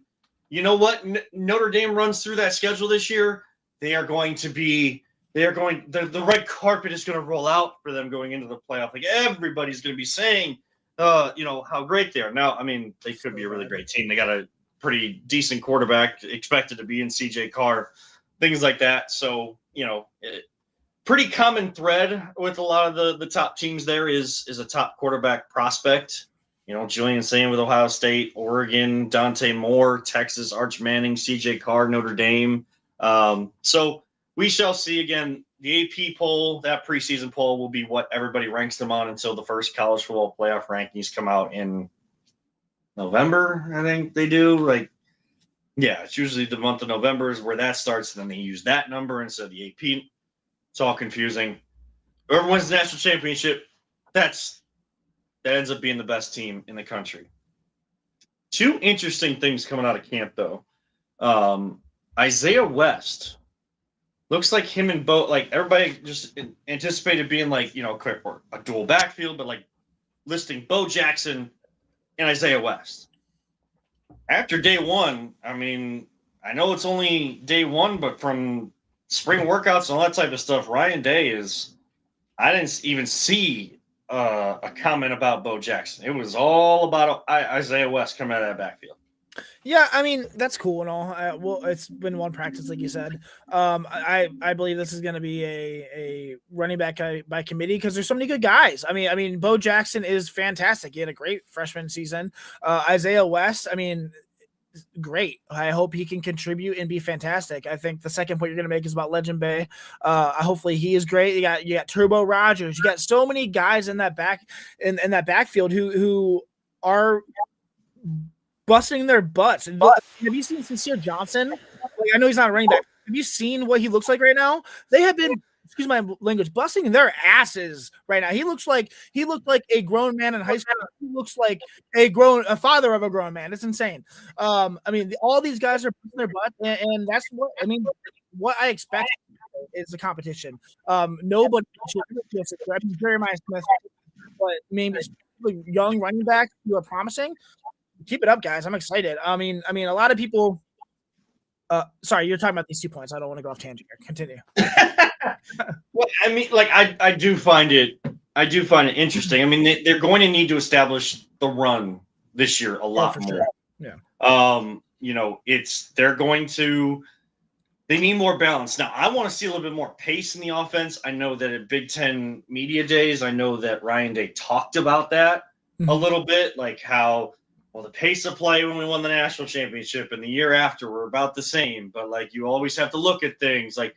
You know what? Notre Dame runs through that schedule this year. The red carpet is going to roll out for them going into the playoff. Everybody's going to be saying, how great they are. Now, they could be a really great team. They got a pretty decent quarterback expected to be in CJ Carr, things like that. So, pretty common thread with a lot of the top teams there is a top quarterback prospect. Julian Sain with Ohio State, Oregon, Dante Moore, Texas, Arch Manning, CJ Carr, Notre Dame. So we shall see. Again, the AP poll, that preseason poll, will be what everybody ranks them on until the first college football playoff rankings come out in November, I think they do. It's usually the month of November is where that starts, and then they use that number instead of the AP. It's all confusing. Whoever wins the national championship, that ends up being the best team in the country. 2 interesting things coming out of camp, though. Isaiah West looks like him and Bo. Everybody just anticipated being or a dual backfield, but listing Bo Jackson and Isaiah West. After day 1, I know it's only day 1, but from spring workouts and all that type of stuff, Ryan Day I didn't even see a comment about Bo Jackson. It was all about Isaiah West coming out of that backfield. Yeah, that's cool and all. It's been one practice, like you said. I believe this is going to be a running back by committee because there's so many good guys. Bo Jackson is fantastic. He had a great freshman season. Isaiah West, great. I hope he can contribute and be fantastic. I think the second point you're going to make is about Legend Bay. Hopefully he is great. You got Turbo Rogers. You got so many guys in that that backfield who are busting their butts. And have you seen Sincere Johnson? I know he's not a running back. Have you seen what he looks like right now? They have been, excuse my language, busting their asses right now. He looked like a grown man in high school. He looks like a father of a grown man. It's insane. All these guys are busting their butt, and that's what I expect is the competition. Nobody should. Jeremiah Smith, but maybe young running backs who are promising. Keep it up, guys. I'm excited. A lot of people. Sorry, you're talking about these 2 points. I don't want to go off tangent here. Continue. Well, I mean, like I do find it interesting. I mean, they're going to need to establish the run this year a lot for more. sure. Yeah. They need more balance. Now, I want to see a little bit more pace in the offense. I know that at Big Ten Media Days, I know that Ryan Day talked about that a little bit, like how, well, the pace of play when we won the national championship and the year after were about the same, but like you always have to look at things. Like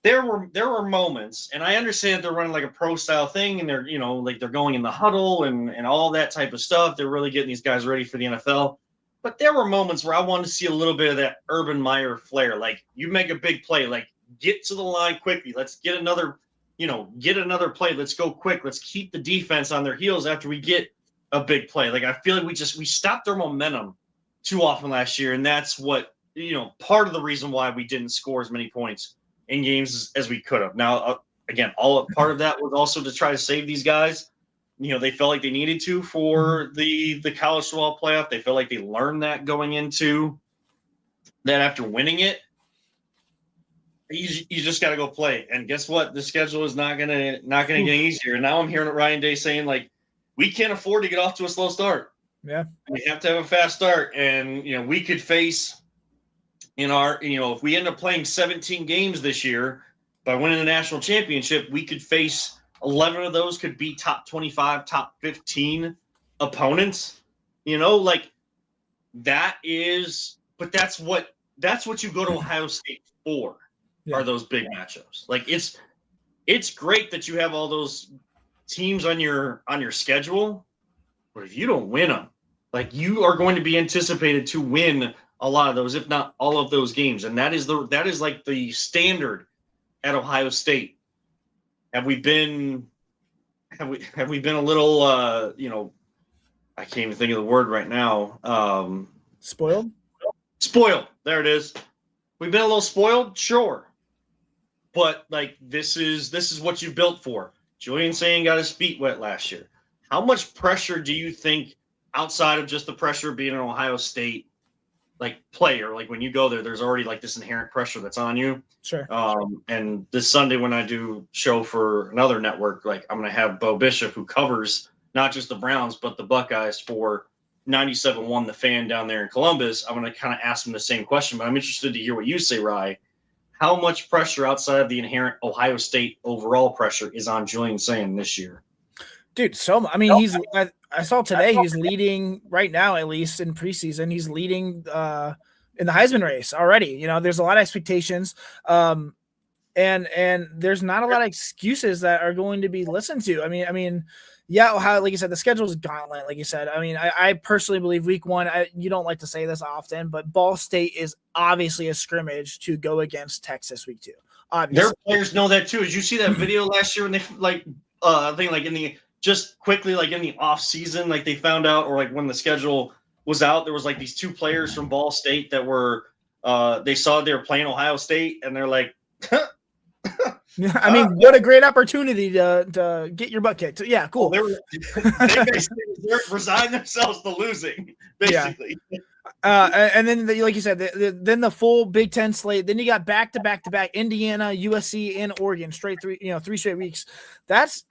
there were moments, and I understand they're running like a pro style thing, and they're like they're going in the huddle and all that type of stuff. They're really getting these guys ready for the NFL. But there were moments where I wanted to see a little bit of that Urban Meyer flair. Like, you make a big play, like, get to the line quickly. Let's get another play. Let's go quick. Let's keep the defense on their heels after we get a big play. Like, I feel like we stopped their momentum too often last year, and that's what, part of the reason why we didn't score as many points in games as we could have. Now, again, part of that was also to try to save these guys. They felt like they needed to for the college football playoff. They felt like they learned that going into that after winning it. You just got to go play. And guess what? The schedule is not gonna get easier. And now I'm hearing Ryan Day saying, like, we can't afford to get off to a slow start. Yeah, we have to have a fast start. And we could face if we end up playing 17 games this year by winning the national championship, we could face 11 of those could be top 25, top 15 opponents. Like that is, but that's what you go to Ohio State for, are those big matchups. Like it's great that you have all those teams on your schedule, but if you don't win them, like you are going to be anticipated to win a lot of those, if not all of those games. And that is like the standard at Ohio State. Have we been a little I can't even think of the word right now. Spoiled? Spoiled. There it is. We've been a little spoiled, sure. But like this is what you built for. Julian Sayin got his feet wet last year. How much pressure do you think, outside of just the pressure of being an Ohio State player, like when you go there, there's already like this inherent pressure that's on you. Sure. And this Sunday when I do show for another network, like I'm going to have Bo Bishop, who covers not just the Browns, but the Buckeyes for 97.1 The Fan down there in Columbus. I'm going to kind of ask him the same question, but I'm interested to hear what you say, Rye. How much pressure outside of the inherent Ohio State overall pressure is on Julian Sayin this year? Dude, I saw today he's leading right now, at least in preseason. He's leading in the Heisman race already. There's a lot of expectations, and there's not a lot of excuses that are going to be listened to. I mean, yeah, Ohio, like you said, the schedule is gauntlet. Like you said, I mean, I personally believe week one. You don't like to say this often, but Ball State is obviously a scrimmage to go against Texas week 2. Obviously. Their players know that too. Did you see that video last year when they I think like in the just quickly, like in the off season, like they found out, or like when the schedule was out, there was like these 2 players from Ball State that were, they saw they were playing Ohio State, and they're like, I mean, what a great opportunity to get your butt kicked. Yeah, cool. They basically resigned themselves to losing, basically. Yeah. And then, like you said, then the full Big Ten slate. Then you got back to back Indiana, USC, and Oregon, straight 3 straight weeks. That's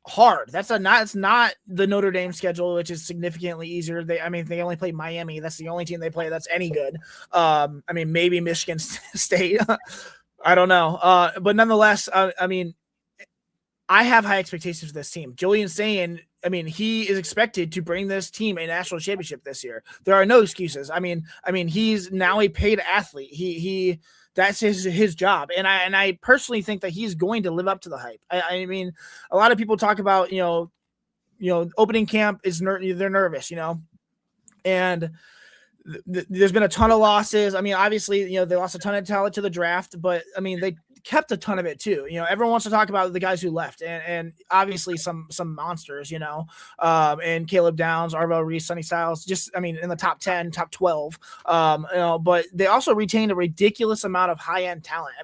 hard. It's not the Notre Dame schedule, which is significantly easier. They only play Miami. That's the only team they play that's any good. Maybe Michigan State. I don't know. But nonetheless, I have high expectations for this team. Julian Sayin, he is expected to bring this team a national championship this year. There are no excuses. He's now a paid athlete. He that's his job. And I personally think that he's going to live up to the hype. I mean, a lot of people talk about, opening camp is they're nervous, and there's been a ton of losses. Obviously, they lost a ton of talent to the draft, but they kept a ton of it too. Everyone wants to talk about the guys who left, and obviously some monsters, and Caleb Downs, Arvell Reese, Sonny Styles, just, in the top 10, top 12, but they also retained a ridiculous amount of high-end talent.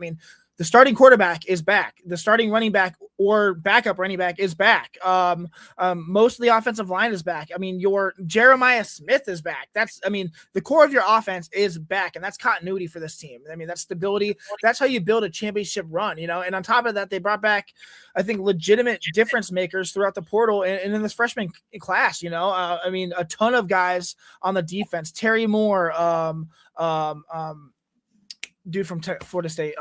The starting quarterback is back. The starting running back or backup running back is back. Most of the offensive line is back. I mean, your Jeremiah Smith is back. The core of your offense is back, and that's continuity for this team. I mean, that's stability. That's how you build a championship run, you know. And on top of that, they brought back, I think, legitimate difference makers throughout the portal and in this freshman class, you know. I mean, a ton of guys on the defense. Terry Moore, dude from Florida State,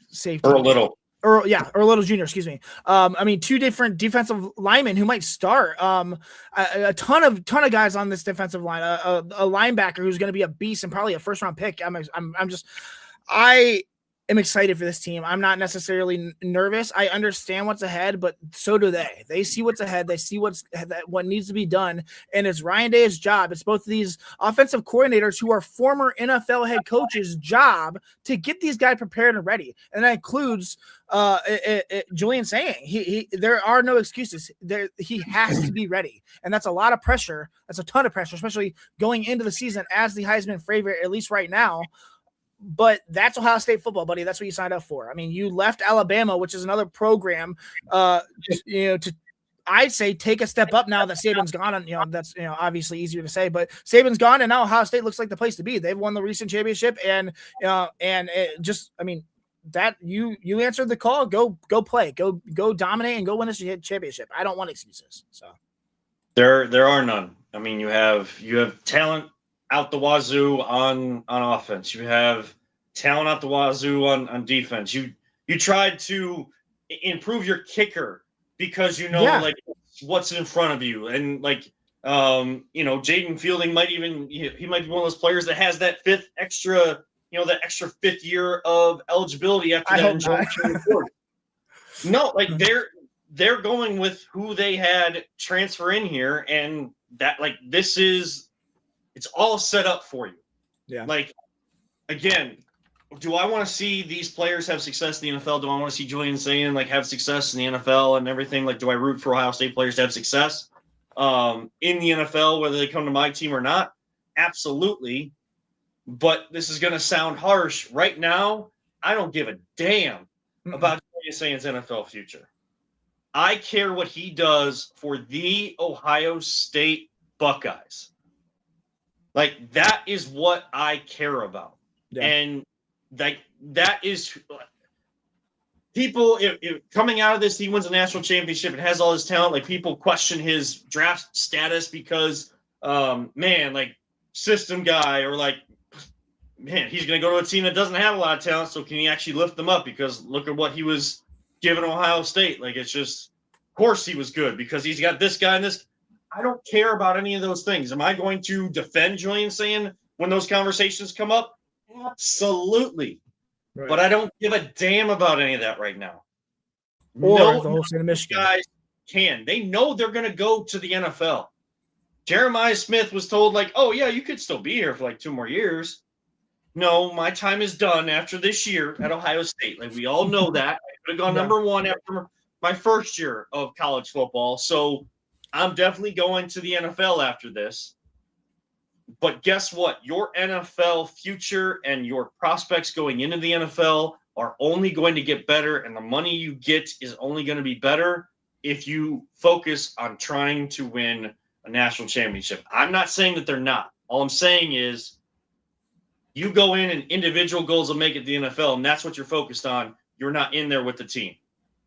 safety. Earl Little. Earl Little Jr., excuse me. I mean, two different defensive linemen who might start. A ton of guys on this defensive line. A linebacker who's going to be a beast and probably a first round pick. I am excited for this team. I'm not necessarily nervous. I understand what's ahead, but so do they. They see what's ahead. They see what needs to be done, and it's Ryan Day's job. It's both of these offensive coordinators who are former NFL head coaches' job to get these guys prepared and ready, and that includes Julian saying there are no excuses. He has to be ready, and that's a lot of pressure. That's a ton of pressure, especially going into the season as the Heisman favorite, at least right now. But that's Ohio State football, buddy. That's what you signed up for. I mean, you left Alabama, which is another program, I'd say take a step up now that Saban's gone. And, that's, obviously easier to say, but Saban's gone, and now Ohio State looks like the place to be. They've won the recent championship, and that you answered the call. Go play, go dominate, and go win this championship. I don't want excuses. So there are none. I mean, you have talent out the wazoo on offense. You have talent out the wazoo on defense. You tried to improve your kicker because like what's in front of you, and like Jaden Fielding might be one of those players that has that extra fifth year of eligibility after that. No, like they're going with who they had transfer in here, and that it's all set up for you. Yeah. Like, again, do I want to see these players have success in the NFL? Do I want to see Julian Sayin have success in the NFL and everything? Like, do I root for Ohio State players to have success in the NFL, whether they come to my team or not? Absolutely. But this is going to sound harsh. Right now, I don't give a damn about Julian Sayin's NFL future. I care what he does for the Ohio State Buckeyes. Like, that is what I care about. Yeah. And that is people coming out of this, he wins a national championship and has all his talent. Like, people question his draft status because, system guy, or he's going to go to a team that doesn't have a lot of talent. So can he actually lift them up? Because look at what he was giving Ohio State. Like, it's just, of course he was good because he's got this guy and this. I don't care about any of those things. Am I going to defend Julian Sayin when those conversations come up? Absolutely. Right. But I don't give a damn about any of that right now. Or the whole state of Michigan. Guys can. They know they're going to go to the NFL. Jeremiah Smith was told, oh, yeah, you could still be here for 2 more years. No, my time is done after this year at Ohio State. We all know that. I could have gone number 1 after my first year of college football. So I'm definitely going to the NFL after this. But guess what? Your NFL future and your prospects going into the NFL are only going to get better, and the money you get is only going to be better if you focus on trying to win a national championship. I'm not saying that they're not. All I'm saying is you go in and individual goals will make it to the NFL, and that's what you're focused on. You're not in there with the team.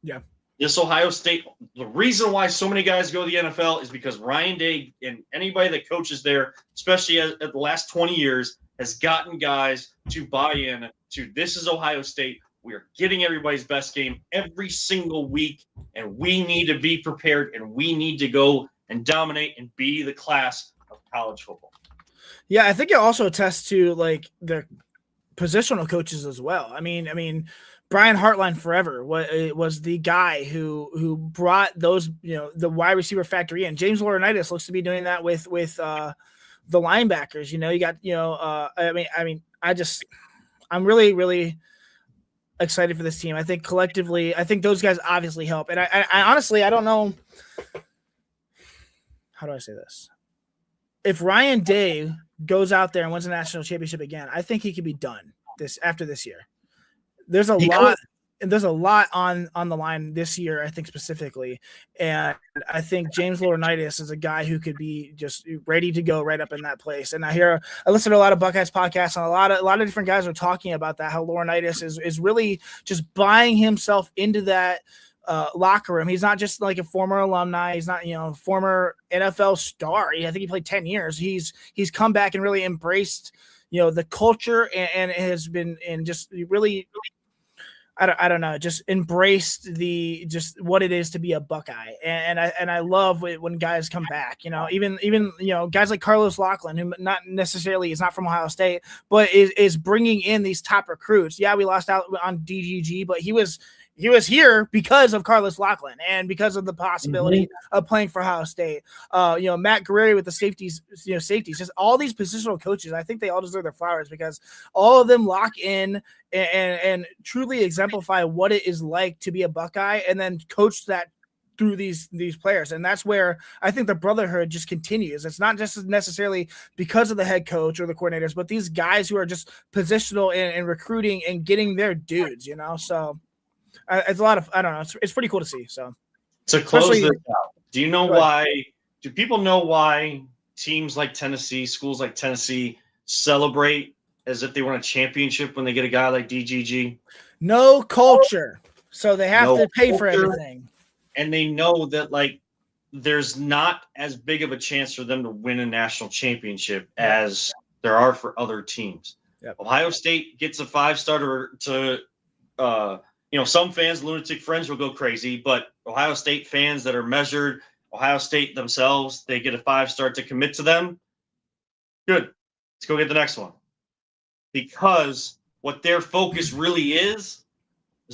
Yeah. This Ohio State, the reason why so many guys go to the NFL is because Ryan Day and anybody that coaches there, especially at the last 20 years, has gotten guys to buy in to this is Ohio State. We are getting everybody's best game every single week, and we need to be prepared, and we need to go and dominate and be the class of college football. Yeah, I think it also attests to the positional coaches as well. I mean, Brian Hartline forever was the guy who brought those, the wide receiver factory in. James Laurinaitis looks to be doing that with the linebackers. You got, I'm really, really excited for this team. I think collectively, those guys obviously help. And I honestly, I don't know. How do I say this? If Ryan Day goes out there and wins a national championship again, I think he could be done after this year. there's a He lot. could. There's a lot on the line this year, I think specifically, and I think James Laurinaitis is a guy who could be just ready to go right up in that place. And I listen to a lot of Buckeyes podcasts, and a lot of different guys are talking about that, how Laurinaitis is really just buying himself into that locker room. He's not just like a former alumni. He's not, former NFL star. I think he played 10 years. He's come back and really embraced, the culture and has been and just really I don't know, just embraced just what it is to be a Buckeye. And I love it when guys come back, even guys like Carlos Loughlin, who not necessarily is not from Ohio State, but is bringing in these top recruits. Yeah, we lost out on DGG, but he was here because of Carlos Loughlin and because of the possibility of playing for Ohio State. Matt Guerreri with the safeties, just all these positional coaches. I think they all deserve their flowers because all of them lock in and truly exemplify what it is like to be a Buckeye and then coach that through these players. And that's where I think the brotherhood just continues. It's not just necessarily because of the head coach or the coordinators, but these guys who are just positional and recruiting and getting their dudes, so it's a lot of, I don't know. It's pretty cool to see. So to close this out, do you know why? Do people know why teams like Tennessee, schools like Tennessee, celebrate as if they won a championship when they get a guy like DGG? No culture, so they have to pay for everything, and they know that there's not as big of a chance for them to win a national championship as there are for other teams. Yep. Ohio State gets a 5-star to some fans, lunatic friends, will go crazy, but Ohio State fans that are measured, Ohio State themselves, they get a 5-star to commit to them. Good. Let's go get the next one. Because what their focus really is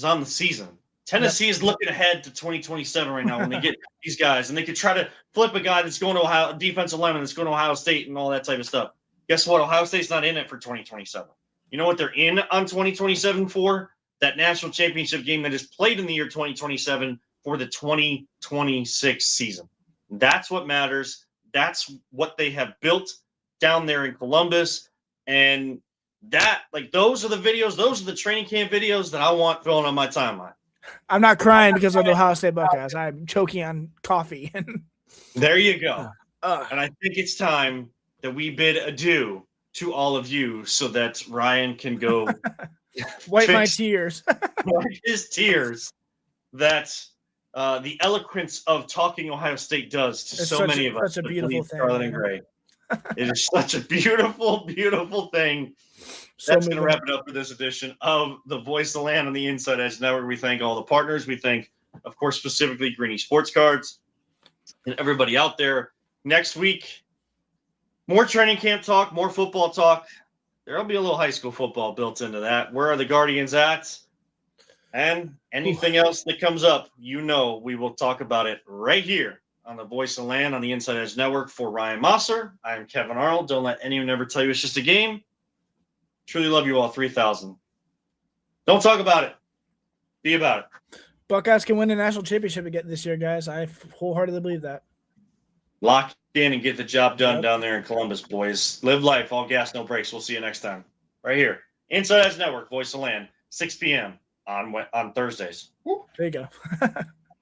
on the season. Tennessee is looking ahead to 2027 right now when they get these guys, and they could try to flip a guy that's going to Ohio, defensive lineman that's going to Ohio State and all that type of stuff. Guess what? Ohio State's not in it for 2027. You know what they're in on 2027 for? That national championship game that is played in the year 2027 for the 2026 season. That's what matters. That's what they have built down there in Columbus. And those are the videos, those are the training camp videos that I want filling on my timeline. I'm not crying because of the Ohio State Buckeyes. I'm choking on coffee. There you go. And I think it's time that we bid adieu to all of you so that Ryan can go wipe my tears. Wipe his tears. That's the eloquence of talking Ohio State does to so many of us. Such a beautiful thing. Scarlet and Gray. It is such a beautiful, beautiful thing. That's going to wrap it up for this edition of the Voice of the Land on the Inside Edge Network. We thank all the partners. We thank, of course, specifically Greeny Sports Cards and everybody out there. Next week, more training camp talk, more football talk. There'll be a little high school football built into that. Where are the Guardians at? And anything else that comes up, we will talk about it right here on the Voice of the Land on the Inside Edge Network. For Ryan Mosser, I am Kevin Arnold. Don't let anyone ever tell you it's just a game. Truly love you all, 3,000. Don't talk about it. Be about it. Buckeyes can win the national championship again this year, guys. I wholeheartedly believe that. Lock in and get the job done down there in Columbus, boys. Live life, all gas, no brakes. We'll see you next time. Right here. Inside Edge Network, Voice of the Land, 6 p.m. on Thursdays. There you go.